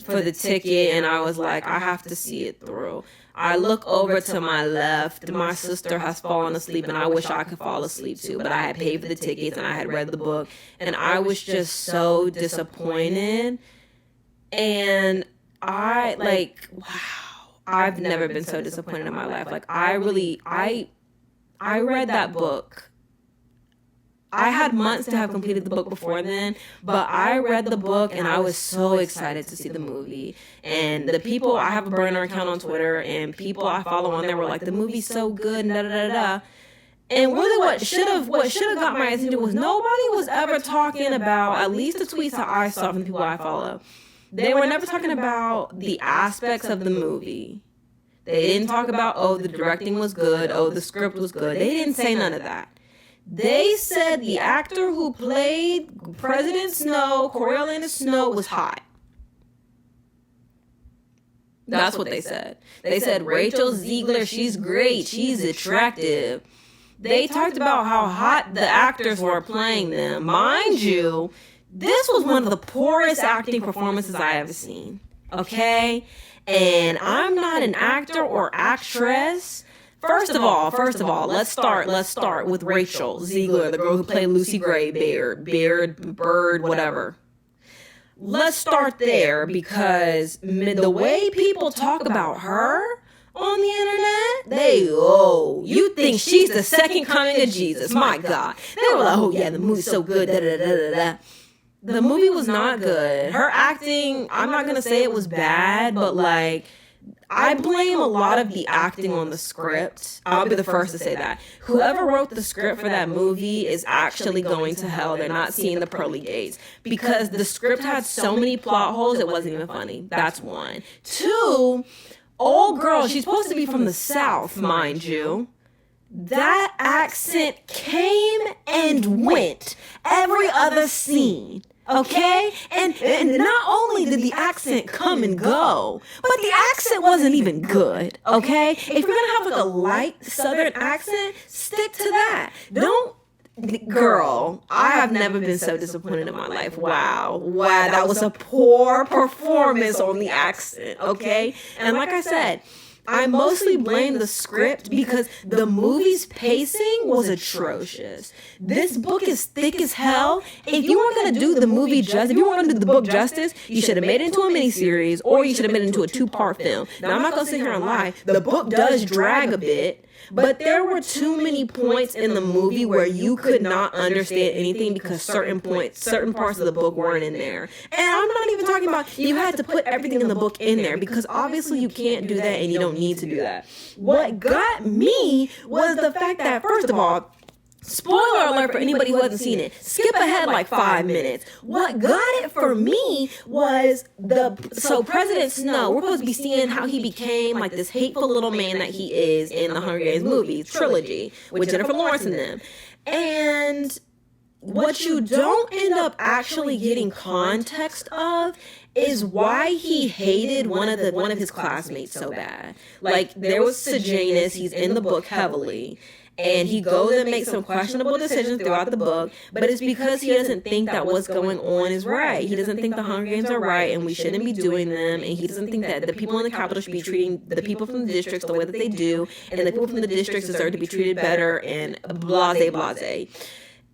for the ticket, and I was like, I have to see it through. I look over to my left. My sister has fallen asleep, and I wish I could fall asleep too. But I had paid for the tickets, and I had read the book, and I was just so disappointed. And wow, I've never been so disappointed in my life. Like, I read that book. I had months to have completed the book before then, but I read the book and I was so excited to see the movie. And the people, I have a burner account on Twitter, and people I follow on there were like, the movie's so good, and da da da da. And really what should have got my attention was nobody was ever talking about, at least the tweets that I saw from the people I follow, they were never talking about the aspects of the movie. They didn't talk about, oh, the directing was good, oh, the script was good. They didn't say none of that. They said the actor who played President Snow, Coriolanus Snow, was hot. That's what they said. They said Rachel Zegler, she's great, she's attractive. They talked about how hot the actors were playing them. Mind you, this was one of the poorest acting performances I ever seen. Okay? And I'm not an actor or actress. First of all, let's start with Rachel Zegler, the girl who played Lucy Gray, Bird, whatever. Let's start there, because the way people talk about her on the internet, you think she's the second coming of Jesus. My God. They were like, oh yeah, the movie's so good, da da da da da. The movie was not good. Her acting, I'm not going to say it was bad, but like, I blame a lot of the acting on the script. I'll be the first to say that. Whoever wrote the script for that movie is actually going to hell. They're not seeing the pearly gates. Because the script had so many plot holes, it wasn't even funny. That's one. Two, old girl, she's supposed to be from the South, mind you. That accent came and went every other scene. Okay? And not only did the accent come and go, but the accent wasn't even good. Okay? If you're gonna have like a light Southern accent, stick to that. Girl, I have never been so disappointed in my life. Wow, that was a poor performance on the accent. Okay? And like I said, I mostly blame the script because the movie's pacing was atrocious. This book is thick as hell. If you weren't going to do the movie justice, if you weren't going to do the book justice, you should have made it into a miniseries, or you should have made it into a 2-part film. Now, I'm not going to sit here and lie. The book does drag a bit, but there were too many points in the movie where you could not understand anything because certain parts of the book weren't in there. And I'm not even talking about you had to put everything in the book in there, because obviously you can't do that and you don't need to do that. What got me was the fact that, first of all, spoiler alert for anybody who hasn't seen it, skip ahead like 5 minutes. What got it for me was President Snow, we're supposed to be seeing how he became like this hateful little man that he is in the Hunger Games movies trilogy with Jennifer Lawrence and them. And what you don't end up actually getting context of is why he hated one of his classmates so bad. Like, there was Sejanus, he's in the book heavily, and he goes and makes some questionable decisions throughout the book, but it's because he doesn't think that what's going on is right. He doesn't think the Hunger Games are right and we shouldn't be doing them, and he doesn't think that the people in the Capitol should be treating the people from the districts the way that they do, and the people from the districts deserve to be treated better, and blase.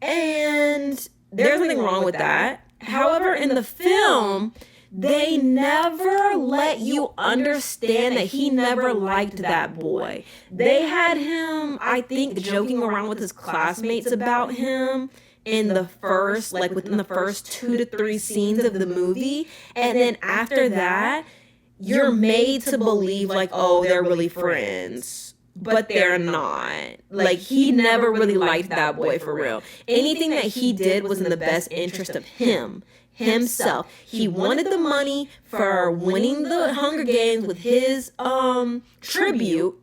And there's nothing wrong with that. However, in the film, they never let you understand that he never liked that boy. They had him, I think, joking around with his classmates about him within the first 2 to 3 scenes of the movie. And then after that, you're made to believe like, oh, they're really friends, but they're not. Like, he never really liked that boy for real. Anything that he did was in the best interest of himself. He wanted the money for winning the Hunger Games with his tribute,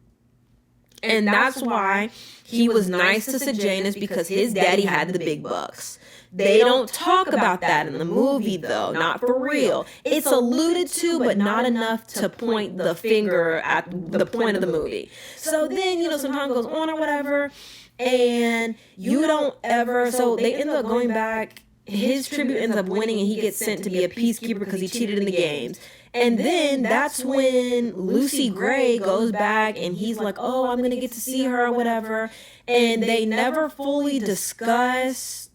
and that's why he was nice to Sejanus, because his daddy had the big bucks. They don't talk about that in the movie, though, not for real. It's alluded to, but not enough to point the finger at the point of the movie. So then, some time goes on or whatever, and you don't ever, so they end up going back. His tribute ends up winning, and he gets sent to be a peacekeeper because he cheated in the games. And then that's when Lucy Gray goes back, and he's like, oh, I'm going to get to see her or whatever. And they never fully discuss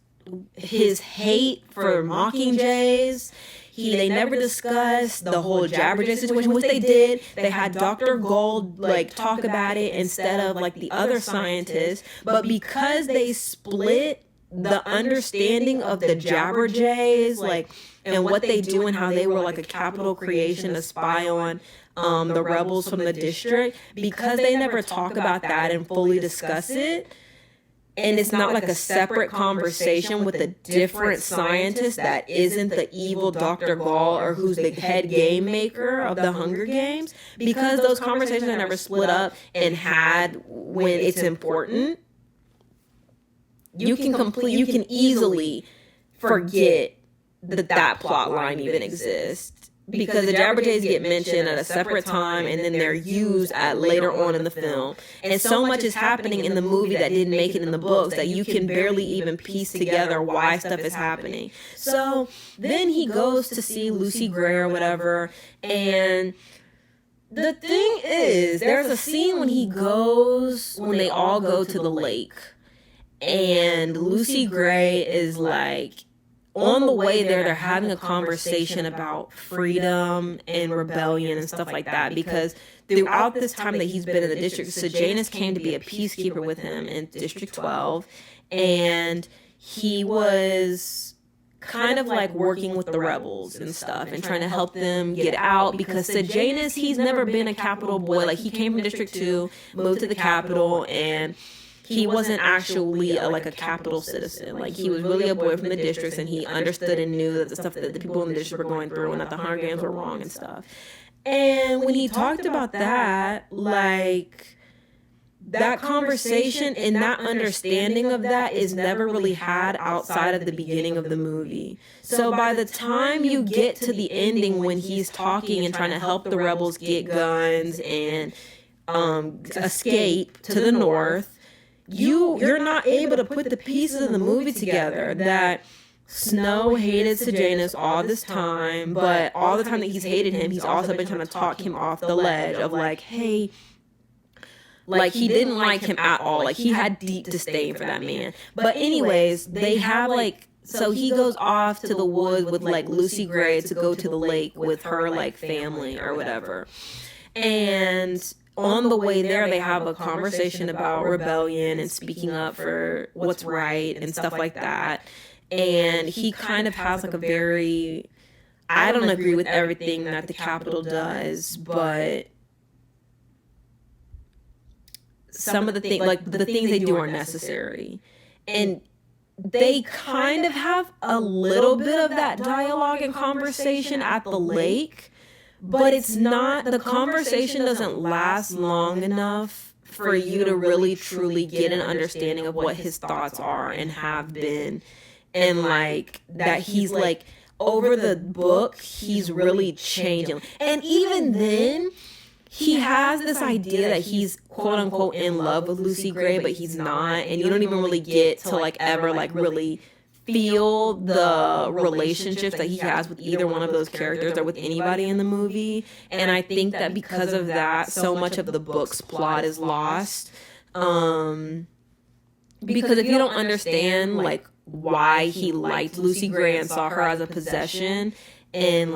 his hate for Mockingjays. They never discussed the whole Jabberjay situation, which they did. They had Dr. Gold talk about it instead of the other scientists. But because they split the understanding of the Jabberjays, and what they do and how they were a capital creation to spy on the rebels from the district, because they never talk about that and fully discuss it, and it's not a separate conversation with a different scientist that isn't the evil Dr. Gall, or who's the head game maker of the Hunger Games, because those conversations are never split up and had when it's important, you can easily forget that plot line even exists, because the Jabberjays get mentioned at a separate time, and then they're used at later on in the film. And so much is happening in the movie that didn't make it in the books that you can barely even piece together why stuff is happening. So then he goes to see Lucy Gray or whatever, and the thing is, there's a scene when they all go to the lake, and Lucy Gray is on the way there, they're having a conversation about freedom and rebellion and stuff like that, because throughout this time that he's been in the district, Sejanus came to be a peacekeeper with him in District 12, and he was kind of working with the rebels and stuff and trying to help them get out, because Sejanus, he's never been a capital boy. He came from District 2, moved to the capital, and he wasn't actually a capital citizen. He was really a boy from the districts, and he understood and knew that the stuff that the people in the district were going through and that the Hunger Games were wrong and stuff. And when he talked about that, that conversation and that understanding of that is never really had outside of the beginning of the movie. So by the time you get to the ending, when he's talking and trying to help the rebels get guns and escape to the north, you're not able to put the pieces of the movie together that Snow hated Sejanus all this time, but all the time that he's hated him, he's also been trying to talk him off the ledge of hey, he didn't like him at all. He had deep disdain for that man. But anyways, they have so he goes off to the woods with Lucy Gray to go to the lake with her family or whatever. And on the way there, they have a conversation about rebellion and speaking up for what's right and stuff like that. And he kind of has a very, I don't agree with everything that the Capitol does, but some of the things, the things they do are necessary. And they kind of have a little bit of that dialogue and conversation at the lake, but it's not, the conversation doesn't last long enough for you to really truly get an understanding of what his thoughts are and have been. And that he's over the book, he's really changing. And even then, he has this idea that he's quote unquote in love with Lucy Gray, but he's not. And you don't even really get to ever really feel the relationships that he has with either one of those characters or with anybody in the movie. And I think that because of that, so much of the book's plot is lost. Because if you don't understand why he liked Lucy Gray and saw her as a possession, and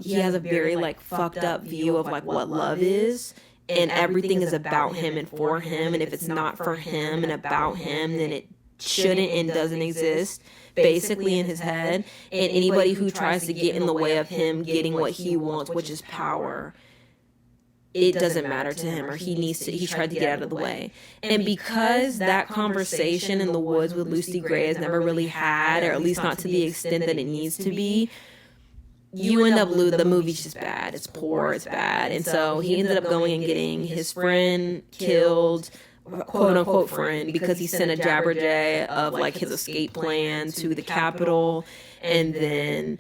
he has a very fucked up view of what love is, and everything is about him and for him, and if it's not for him and about him, then shouldn't and doesn't exist, basically, in his head. And anybody who tries to get in the way of him getting what he wants, which is power, it doesn't matter to him, or he tried to get out of the way. And because that conversation in the woods with Lucy Gray is never really had, or at least not to the extent that it needs to be, you end up the movie's just bad. It's poor, it's bad. And so he ended up going and getting his friend killed, quote unquote friend, because he sent a jabberjay of like his escape plan to the Capitol. And then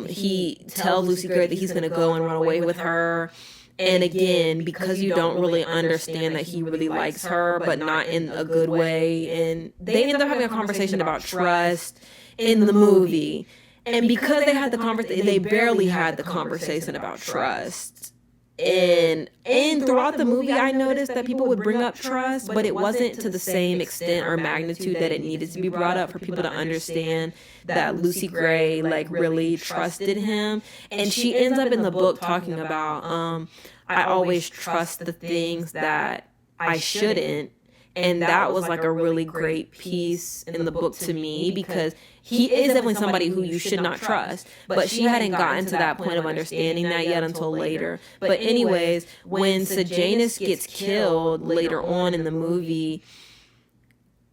he tells Lucy Gray that he's going to go and run away with her. And again, because you don't really understand that he really likes her, but not in a good way. And they end up having a conversation about trust in the movie. And because they had the conversation, they barely had the conversation about trust. And throughout the movie, I noticed that people would bring up trust, but it wasn't to the same extent or magnitude that it needed to be brought up for people to understand that Lucy Gray like really trusted him. And she ends up in the book talking about, I always trust the things that I shouldn't. And that was like a really great piece in the book to me, because he is definitely somebody who you should not trust. But she hadn't gotten to that point of understanding that yet until later. But anyways, when Sejanus gets killed later on in the movie,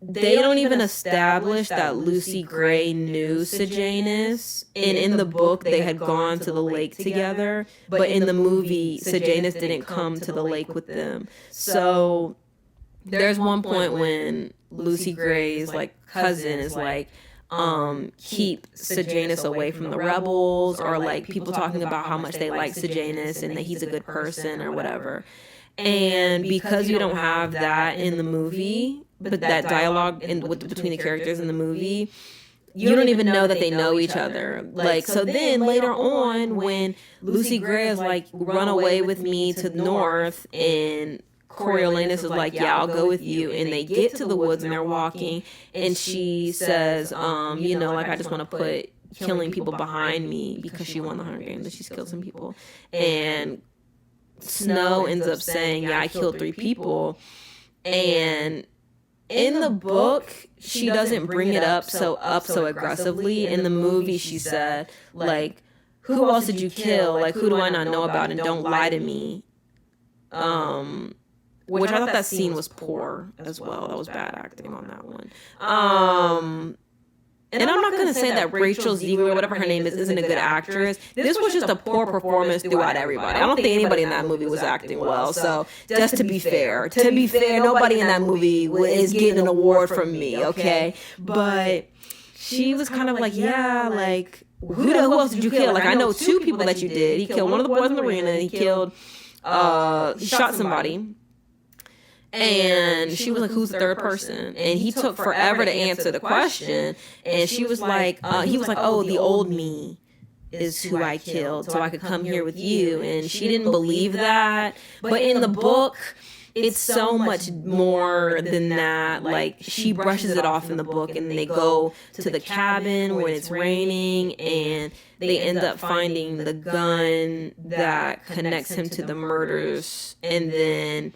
they don't even establish that Lucy Gray knew Sejanus. And in the book, they had gone to the lake together. But in the movie, Sejanus didn't come to the lake with them. So there's one point when Lucy Gray's like cousin is like, keep Sejanus away from the rebels, or like people talking about how much they like Sejanus and that he's a good person or whatever. And because you don't have that in the movie, but that dialogue between the characters in the movie, you don't even know that they know each other. Like, so then later on, when Lucy Gray is like, run away with me to the north, and Coriolanus is like, yeah, I'll go with you. And they get to the woods and they're walking, and she says, like, I just want to put killing people behind me, because she won the Hunger Games and she's killed some people. And Snow ends up saying, yeah, I killed 3 people. And in the book, she doesn't bring it up so aggressively. In the movie, she said, like, who else did you kill? Like, who do I not know about? And don't lie to me. Which I thought that scene was poor as well. That was bad acting on that one. And I'm not going to say that Rachel Ziegler, whatever her name is, isn't a good actress. This was just a poor performance throughout everybody. I don't think anybody in that movie was acting well. So just to be fair, nobody in that movie is getting an award from me, okay? But she was kind of like, yeah, like, who else did you kill? Like, I know 2 people that you did. He killed one of the boys in the arena, and he shot somebody. And she was like, who's the third person? And he took forever to answer the question. And she was like, he was like, oh, the old me is who I killed, so I could come here with you. And she didn't believe that. But in the book, it's so much more than that. Like, she brushes it off in the book, and they go to the cabin when it's raining, and they end up finding the gun that connects him to the murders. And then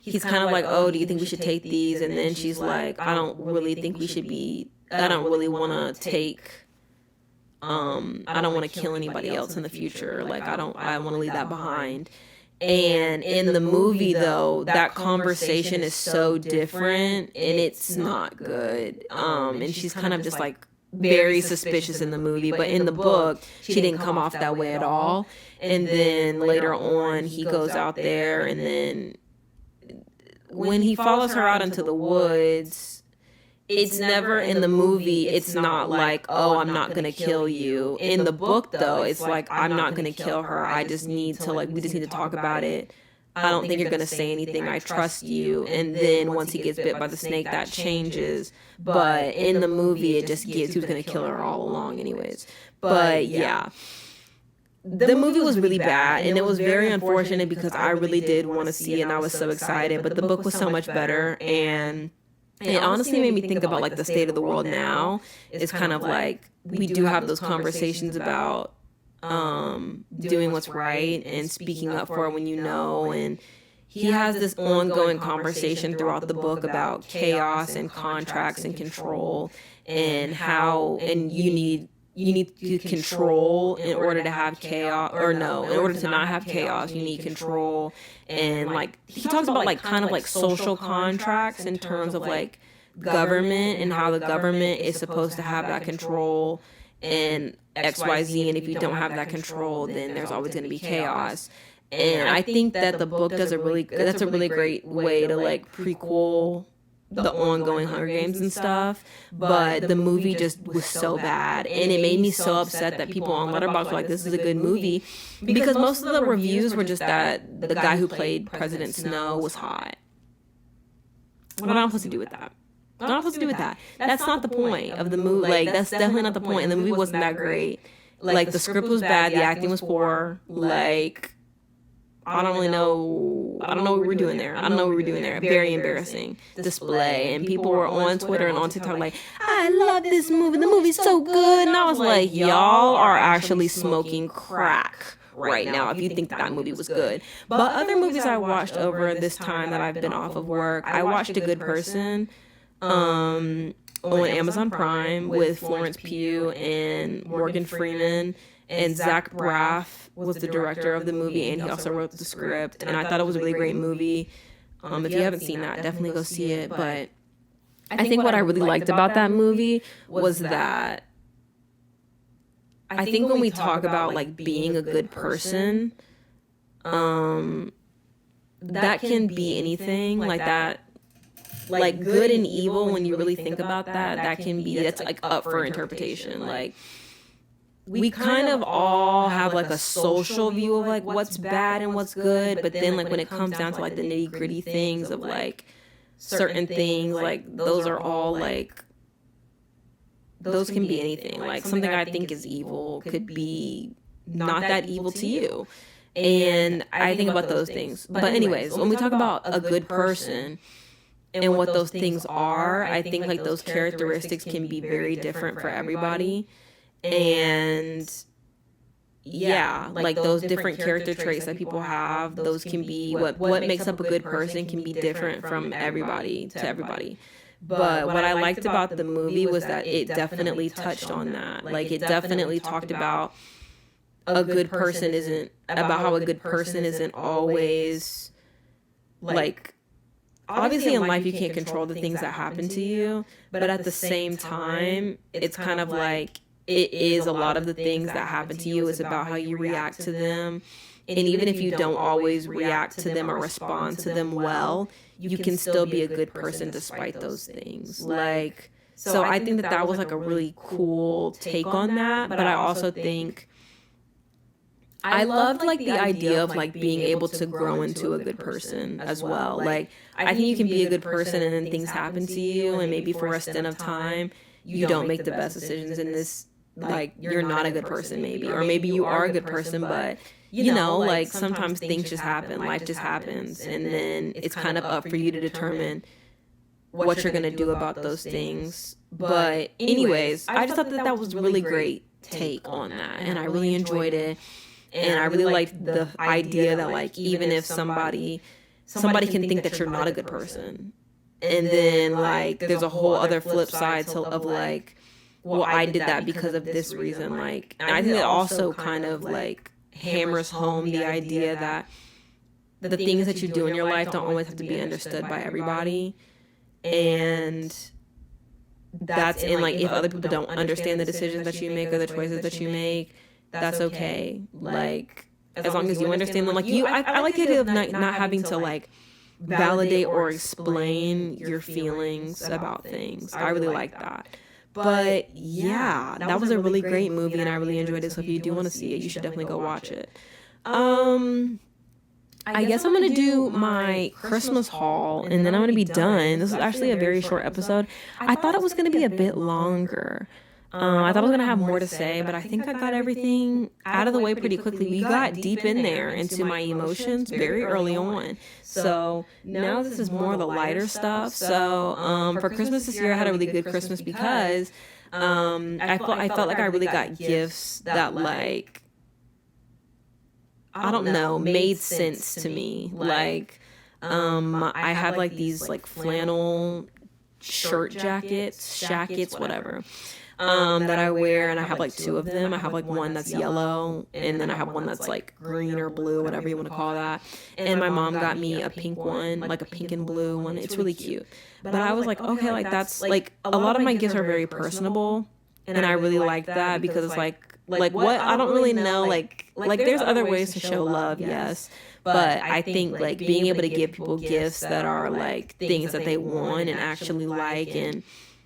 he's kind of like, oh, do you think we should take these? And then she's like, I don't really want to take, I don't want to kill anybody else in the future. Like, I want to leave that behind. And in the movie, though, that conversation is so different, and it's not good. And she's kind of just like very suspicious in the movie, but in the book, she didn't come off that way at all. And then later on, he goes out there, and then when he follows her out into the woods, it's never in the movie, it's not like, oh, I'm not going to kill you. In the book, though, it's like, I'm not going to kill her. I just need to, like, we just need to talk about it. I don't think you're going to say anything. I trust you. And then once he gets bit by the snake, that changes. But in the movie, it just gets, he was going to kill her all along anyways. But yeah. The movie was really bad, and it was very unfortunate because I really did want to see it, and I was so excited, but the book was so much better, and it honestly made me think about, like, the state of the world now. It's kind of like, we do have those conversations about doing what's right and speaking up for it when you know, and he has this ongoing conversation throughout the book about chaos and contracts and control, and how, and you need to control in order to have chaos, or no, in order to not have chaos, you need control. And like, he talks about like kind of like social contracts in terms of like government, and how the government is supposed to have that control and XYZ, and if you don't have that control, then there's always going to be chaos. And I think that the book does that's a really great way to like prequel the ongoing Hunger Games and stuff, but the movie just was so bad, and it made me so upset that people on Letterboxd were like, this is a good movie, because most of the reviews were just that the guy who played President Snow was hot. What am I supposed to do with that? What am I supposed to do with that? That's not the point of the movie. Like, that's definitely not the point, and the movie wasn't that great. Like, the script was bad, the acting was poor, like, I don't know what we were doing there. Very embarrassing display. And people were on Twitter and on TikTok like, I love this movie. The movie's so good. And I was like, y'all are actually smoking crack right now if you think that movie was good. But other movies I watched over this time that I've been off of work, I watched A Good Person on Amazon Prime with Florence Pugh and Morgan Freeman. And Zach Braff was the director of the movie, and he also wrote the script. And I thought it was a really great movie. If you haven't seen that, definitely go see it. But I think what I really liked about that movie was that I think when we talk about like being a good person, that can be anything like that. Like good and evil, when you really think about that, that's like up for interpretation. Like, we kind of all have like a social view of like what's bad and what's good, but then like when it comes down to like the nitty gritty things of like certain things, like those are all like, those can be anything. Like something I think is evil could be not that evil to you. And I think about those things. But anyways, when we talk about a good person and what those things are, I think like those characteristics can be very different for everybody. And yeah, like those different character traits that people have, those can be what makes up a good person can be different from everybody to everybody. But what I liked about the movie was that it definitely touched on that. Like, it definitely talked about how a good person isn't always like, obviously in life you can't control the things that happen to you, but at the same time, it's kind of like, it is a lot of the things that happen to you is about how you react to them. And even if you don't always react to them or respond to them well, you can still be a good person despite those things. Like, so I think that was like a really cool take on that. But I also think I loved like the idea of like being able to grow into a good person as well. Like, I think you can be a good person and then things happen to you, and maybe for a stint of time you don't make the best decisions in this, like, you're not a good person maybe, or maybe you are a good person, but you know, like sometimes things just happen, life just happens, and then it's kind of up for you to determine what you're going to do about those things. But anyways, I just thought that was a really great take on that, and I really enjoyed it. And I really liked the idea that like, even if somebody can think that you're not a good person, and then like there's a whole other flip side of like, well, I did that because of this reason. Like, and I think it also kind of like hammers home the idea that the things that you do in your life don't always have to be understood by everybody. And that's in like, if other people don't understand the decisions that you make or the choices that you make, that's okay. Like, as long as you understand them. Like, I like the idea of not having to like validate or explain your feelings about things. I really like that. But yeah, that was a really great movie, and I really enjoyed it. So if you do want to see it, you should definitely go watch it. I guess I'm going to do my Christmas haul, and then I'm going to be done. This is actually a very short episode. I thought it was going to be a bit longer. I thought I was going to have more to say, but I think I got everything out of the way pretty quickly. We got deep in there into my emotions very early on. So now this is more the lighter stuff. So for Christmas this year, I had a really good Christmas because I felt like I really got gifts that, like, I don't know, made sense to me. Like, I have like these like flannel shirt jackets, whatever, that I wear, and I have like two of them. I have like one that's yellow, and then I have one that's like green or blue, whatever you want to call that. And my mom got me a pink one, like a pink and blue one. It's really cute. But I was like, okay, like that's like a lot of my gifts are very personable, and I really like that because it's like what, I don't really know, like there's other ways to show love, yes, but I think like being able to give people gifts that are like things that they want and actually like, and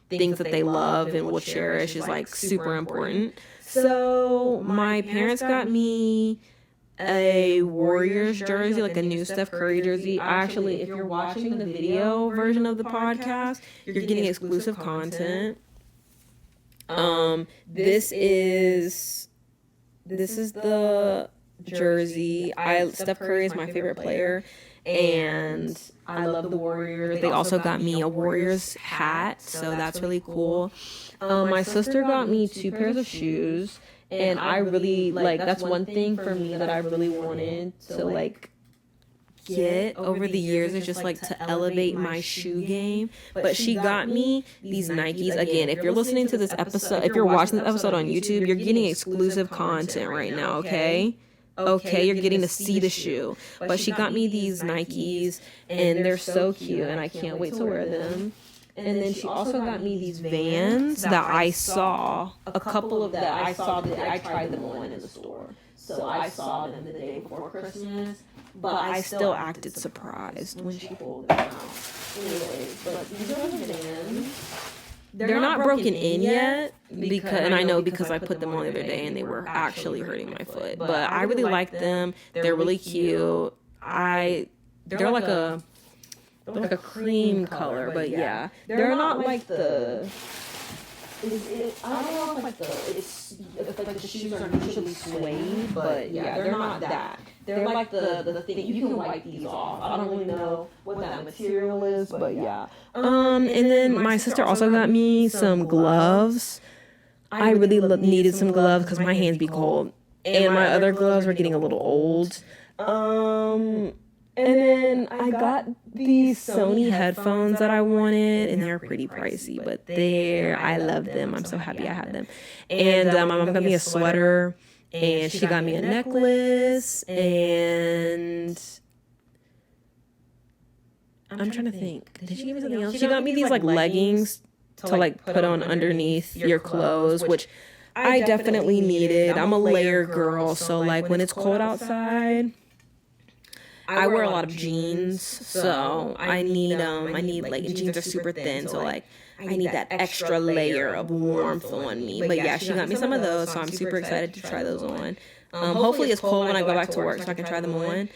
things that they love and will cherish is like super important. So my parents got me a Warriors jersey, like a new Steph Curry jersey. Actually, if you're watching the video version of the podcast, you're getting exclusive content. This is the jersey. Steph Curry is my favorite player, and I love the Warriors. They also got me a Warriors hat, so that's really cool. My sister got me 2 pairs of shoes, and I really like, that's one thing for me that I really wanted to like get over the years, is just like to elevate my shoe game. But she got me these Nikes. Again, if you're listening to this episode, if you're watching this episode on YouTube, you're getting exclusive content right now, okay? Okay, you're getting to see the shoe. But she got me these Nikes, and they're so cute, and I can't wait to wear them. And then she also got me these Vans that I saw, a couple of that I saw, that I tried them on in the store. So I saw them the day before Christmas, but I still acted surprised when she pulled them out. Anyways, but these are the Vans. They're not broken in yet, and I know because I put them on the other day and they were actually hurting my foot. But I really like them. They're really cute. They're like a cream color, but yeah, they're not like the. I don't know if like the shoes are usually suede, but yeah, they're not that. They're like the thing, you can wipe these off. I don't really know what that material is, but yeah. And then my sister also got me some gloves. I really needed some gloves because my hands be cold, and my other gloves were getting a little old. And then I got these Sony headphones that I wanted, and they're pretty pricey, but I love them. I'm so happy I had them. And my mom got me a sweater, and she got me a necklace, and I'm trying to think. Did she give me something else? She got me these like leggings to like put on underneath your clothes, which I definitely needed. I'm a layer girl, so like when it's cold outside, I wear a lot of jeans, so I need like, and jeans are super thin, so like I need that extra layer of warmth on me. But yeah, she got me some of those, so I'm super excited to try those on. Hopefully it's cold when I go back to work so I can try them on.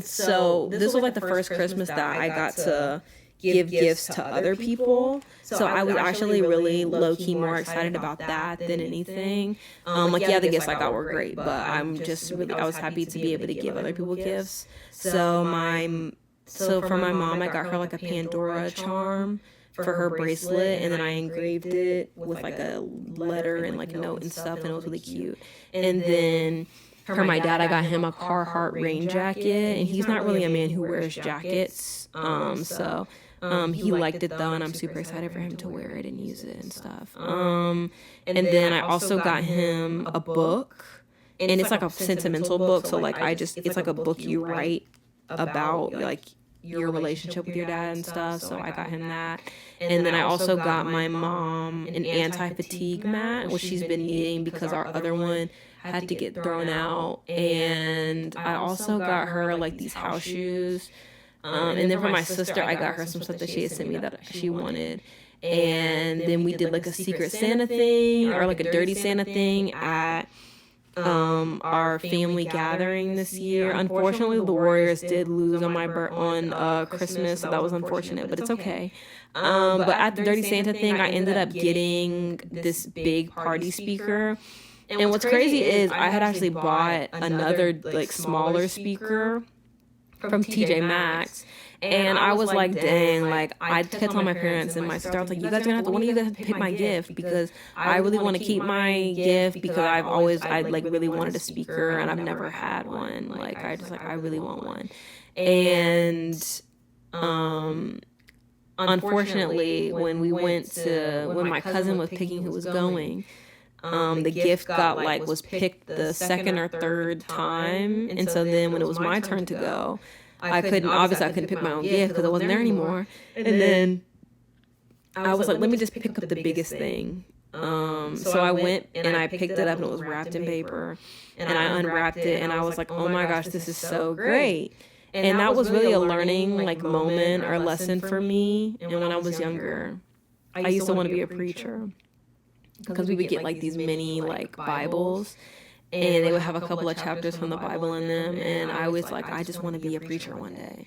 So this was like the first Christmas that I got to give gifts to other people. So I was actually really low-key more excited about that than anything. The gifts I got were great, but I was happy to be able to give other people gifts. So for my mom, I got her like a Pandora charm for her bracelet, and then I engraved it with like a letter and like a note and stuff, and it was really cute. And then for my dad, I got him a Carhartt rain jacket, and he's not really a man who wears jackets, he liked it though, and I'm super excited for him to wear it and use it and stuff. And then I also got him a book, and it's like a sentimental book, so like it's like a book you write about like your relationship with your dad and stuff, so I got him that. And then I also got my mom an anti-fatigue mat, which she's been needing because our other one had to get thrown out. And I also got her like these house shoes. And then for my sister, I got her some stuff that she had sent me that she wanted. And then we did like a Secret Santa thing, or like a Dirty Santa thing at our family gathering this year. Unfortunately, the Warriors did lose on Christmas, so that was unfortunate, but it's okay. But at the Dirty Santa thing, I ended up getting this big party speaker. And what's crazy is I had actually bought another like smaller speaker from TJ Maxx, And I was like, dang, like I kept telling my parents and my sister, I was like, you guys are gonna have to, one of you guys have to pick my gift, because I really want to keep my gift, because I like really wanted a speaker and I've never had one. Like I really want one. And unfortunately, when my cousin was picking who was going, the gift was picked the second or third time. And so then when it was my turn to go, I couldn't pick my own gift because I wasn't there anymore. And then I was like, let me just pick up the biggest thing. So I went and I picked it up, and it was wrapped in paper, and I unwrapped it, and I was like, oh my gosh, this is so great. And that was really a learning like moment or lesson for me. And when I was younger, I used to want to be a preacher, because we would get like these mini like Bibles, and they would have a couple of chapters from the Bible in them, and I was like, I just want to be a preacher one day.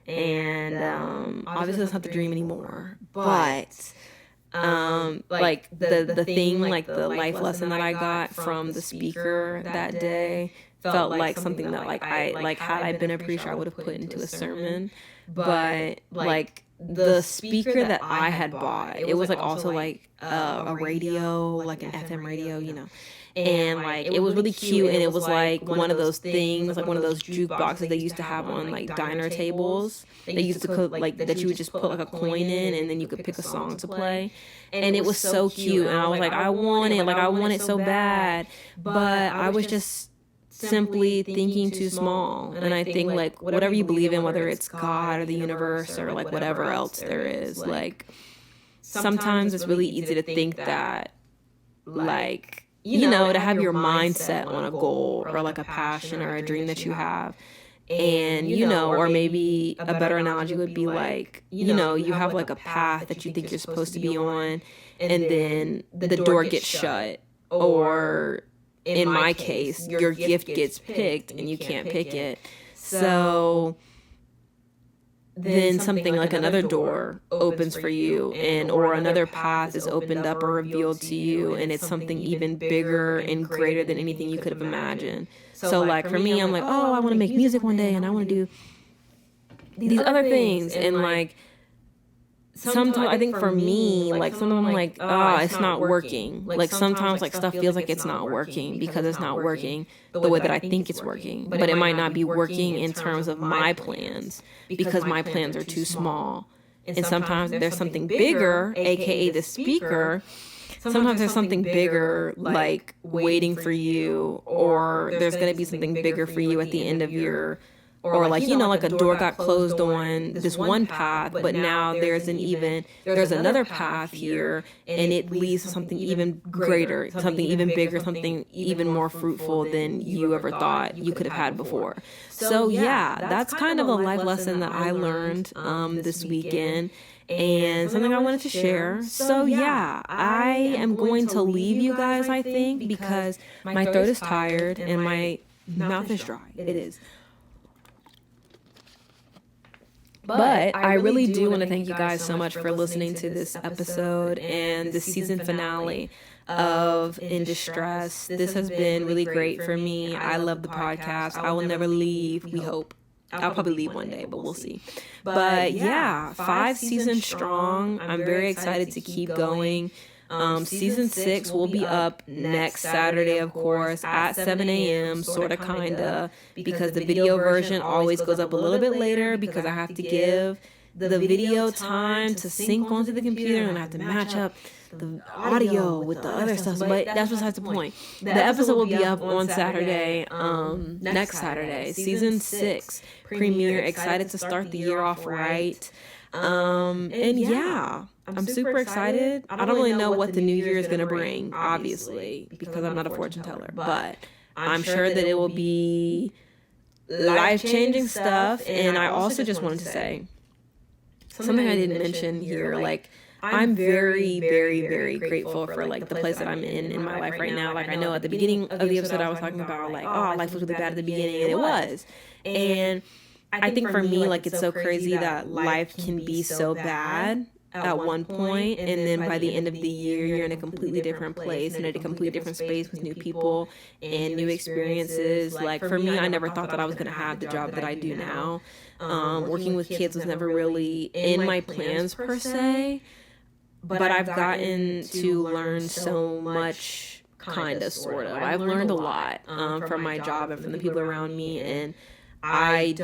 And obviously that's not the dream anymore, but like the thing, like the life lesson that I got from the speaker that day felt like something that like had I been a preacher, I would have put into a sermon. But like the speaker that I had bought, it was like also like a radio, like an FM radio, you know. And like it was really cute, and it was like one of those things, like one of those jukeboxes they used to have on like diner tables. They used to put like that you would just put like a coin in, and then you could pick a song to play. And it was so cute, and I was like, I want it so bad, but I was just simply thinking too small. And I think like whatever you believe in, whether it's God or the universe or like whatever else there is, like sometimes it's really easy to think that like, you know, to have your mindset on a goal or like a passion or a dream that you have. And, you know, or maybe a better analogy would be like, you know, you have like a path that you think you're supposed to be on, and then the door gets shut, or in my case, your gift gets picked and you can't pick it. So then something like another door opens for you, and or another path is opened up or revealed to you, and it's something even bigger and greater than anything you could have imagined. So like for me, I'm like, oh, I want to make music one day, and I want to do these other things. And like sometimes I think for me, like sometimes I'm like, it's not working. Like sometimes like stuff feels like it's not working because it's not working the way that I think it's working. But it might not be working in terms of my plans, because my plans are too small. And sometimes there's something bigger, aka the speaker. Sometimes there's something bigger like waiting for you, or there's going to be something bigger for you at the end of your, or like, you know, like a door got closed on this one path, but now there's another path here, and it leads to something even greater, something even bigger, something even more fruitful than you ever thought you could have had before. So yeah, that's kind of a life lesson that I learned this weekend, and something I wanted to share. So yeah, I am going to leave you guys, I think, because my throat is tired and my mouth is dry. It is. But I really do want to thank you guys so much for listening to this episode and the season finale of In Distress. This has been really great for me. I love the podcast. I will never leave, we hope. I'll probably leave one day, but we'll see. But yeah, 5 seasons strong. I'm very excited to keep going. Season 6 will be up next Saturday, of course, at 7 a.m., sort of, kinda, because the video version always goes up a little bit later, because I have to give the video time to sync onto the computer, and I have to match up the audio with the other stuff. But that's besides the point. The episode will be up on Saturday, next Saturday, season 6 premiere. Excited to start the year off right. And yeah, I'm super excited. I don't really know what the new year is going to bring, obviously, because I'm not a fortune teller, but I'm sure that it will be life-changing stuff. And I also just wanted to say something I didn't mention here, like, I'm very, very, very grateful for like the place that I'm in my life right now. Like, I know at the beginning of the episode I was talking about like, oh, life was really bad at the beginning, and it was. And I think for me, like, it's so crazy that life can be so bad at one point, and then by the end of the year you're in a completely different place and at a completely different space with new people and new experiences. Like for me, I never thought that I was going to have the job that I do now. Working with kids was never really in my plans per se, but I've gotten to learn so much, kind of, sort of. I've learned a lot from my job and from the people around me, and I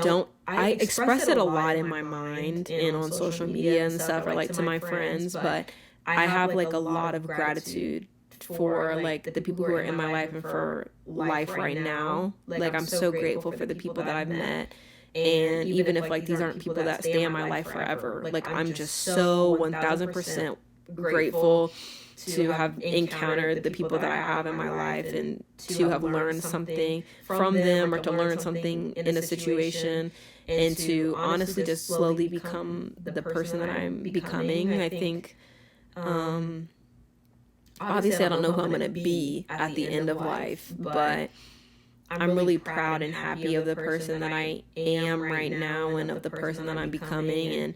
express it a lot in my mind and on social media and stuff, or like to my friends, but I have like a lot of gratitude for like the people who are in my life and for life right now. Like I'm so grateful for the people that I've met. And even if like these aren't people that stay in my life forever, like I'm just so 1000% grateful to have encountered the people that I have in my life and to have learned something from them, or to learn something in a situation, and to honestly just slowly become the person that I'm becoming. I think, obviously I don't know who I'm going to be at the end of life, but I'm really proud and happy of the person that I am right now and of the person that I'm becoming, and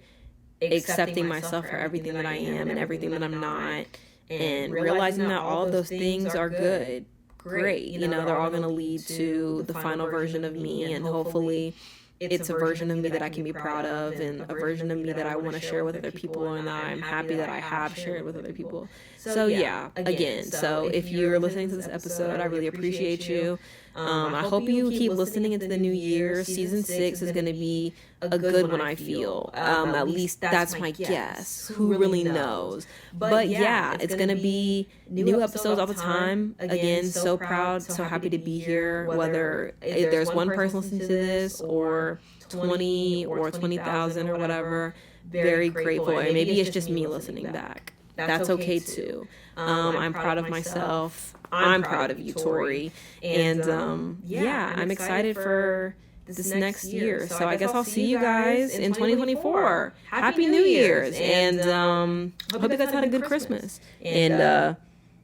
accepting myself for everything that I am and everything that I'm not. And realizing that all of those things are good, great. You know, they're all going to lead to the final version of me. And hopefully it's a version of me that I can be proud of, and a version of me that I want to share with other people, and that I'm happy that I have shared with other people. So yeah, again, so if you're listening to this episode, I really appreciate you. I hope you keep listening into the new year. Season 6 is going to be a good one, I feel. At least that's my guess. Who really knows? But yeah, it's going to be new episodes all the time. Again, so proud, so happy to be here. Whether there's one person listening to this, or 20 or 20,000 or whatever, very grateful. And maybe it's just me listening back. That's okay too. I'm proud of myself. I'm proud of you, Tori. And yeah, I'm excited for this next year. So I guess I'll see you guys in 2024. Happy New Year's. And hope you guys had a good Christmas. And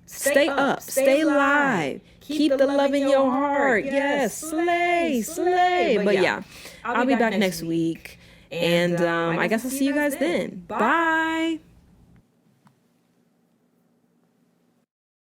stay up, stay alive. Keep the love in your heart. Yes, slay, slay. But yeah, I'll be back next week. And I guess I'll see you guys then. Bye.